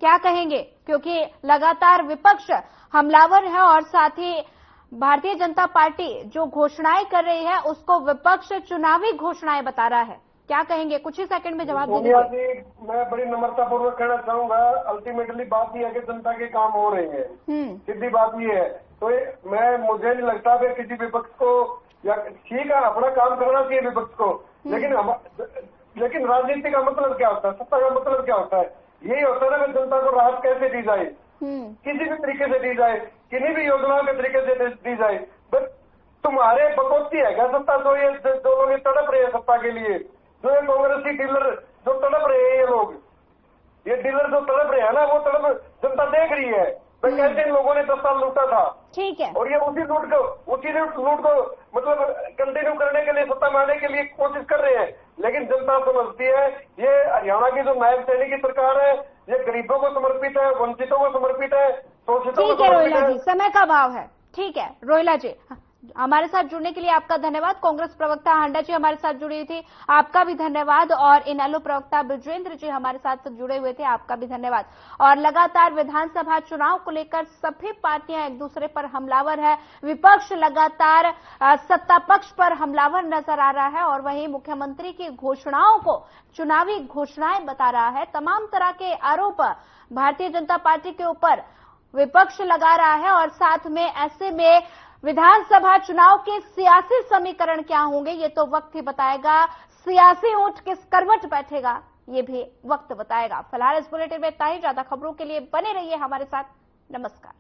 Speaker 1: क्या कहेंगे? क्योंकि लगातार विपक्ष हमलावर है और साथ ही भारतीय जनता पार्टी जो घोषणाएं कर रही है उसको विपक्ष चुनावी घोषणाएं बता रहा है। क्या कहेंगे? कुछ ही सेकंड में जवाब दे दीजिए।
Speaker 5: मैं बड़ी नम्रतापूर्वक कहना चाहूंगा, अल्टीमेटली बात यह है कि जनता के काम हो रहे हैं, सीधी बात ये है। तो मुझे नहीं लगता कि किसी विपक्ष को, या ठीक है अपना काम करना चाहिए विपक्ष को, लेकिन राजनीति का मतलब क्या होता है, सत्ता का मतलब क्या होता है? यही होता है ना कि जनता को राहत कैसे दी जाए, किसी भी तरीके से दी जाए, किन्हीं भी योजनाओं के तरीके से दी जाए। बस तुम्हारे बकौती है क्या सत्ता? जो ये जो लोग तड़प रहे हैं सत्ता के लिए, जो ये कांग्रेसी डीलर जो तड़प रहे हैं, ये डीलर जो तड़प रहे हैं ना, वो तड़प जनता देख रही है। तो कैसे इन लोगों ने 10 साल लूटा था,
Speaker 1: ठीक है,
Speaker 5: और ये उसी लूट को मतलब कंटिन्यू करने के लिए, सत्ता में आने के लिए कोशिश कर रहे हैं। लेकिन जनता समझती है ये हरियाणा की जो नायब सैनिक की सरकार है, ये गरीबों को समर्पित है, वंचितों को समर्पित है, शोषितों को समर्पित है।
Speaker 1: रोहिला जी, समय का अभाव है। ठीक है रोहिला जी, हमारे साथ जुड़ने के लिए आपका धन्यवाद। कांग्रेस प्रवक्ता हांडा जी हमारे साथ जुड़ी थी, आपका भी धन्यवाद। और इनेलो प्रवक्ता बृजेंद्र जी हमारे साथ जुड़े हुए थे, आपका भी धन्यवाद। और लगातार विधानसभा चुनाव को लेकर सभी पार्टियां एक दूसरे पर हमलावर है। विपक्ष लगातार सत्ता पक्ष पर हमलावर नजर आ रहा है और वहीं मुख्यमंत्री की घोषणाओं को चुनावी घोषणाएं बता रहा है। तमाम तरह के आरोप भारतीय जनता पार्टी के ऊपर विपक्ष लगा रहा है और साथ में ऐसे में विधानसभा चुनाव के सियासी समीकरण क्या होंगे ये तो वक्त ही बताएगा। सियासी ऊंट किस करवट बैठेगा ये भी वक्त बताएगा। फिलहाल इस बुलेटिन में इतना ही। ज्यादा खबरों के लिए बने रहिए हमारे साथ। नमस्कार।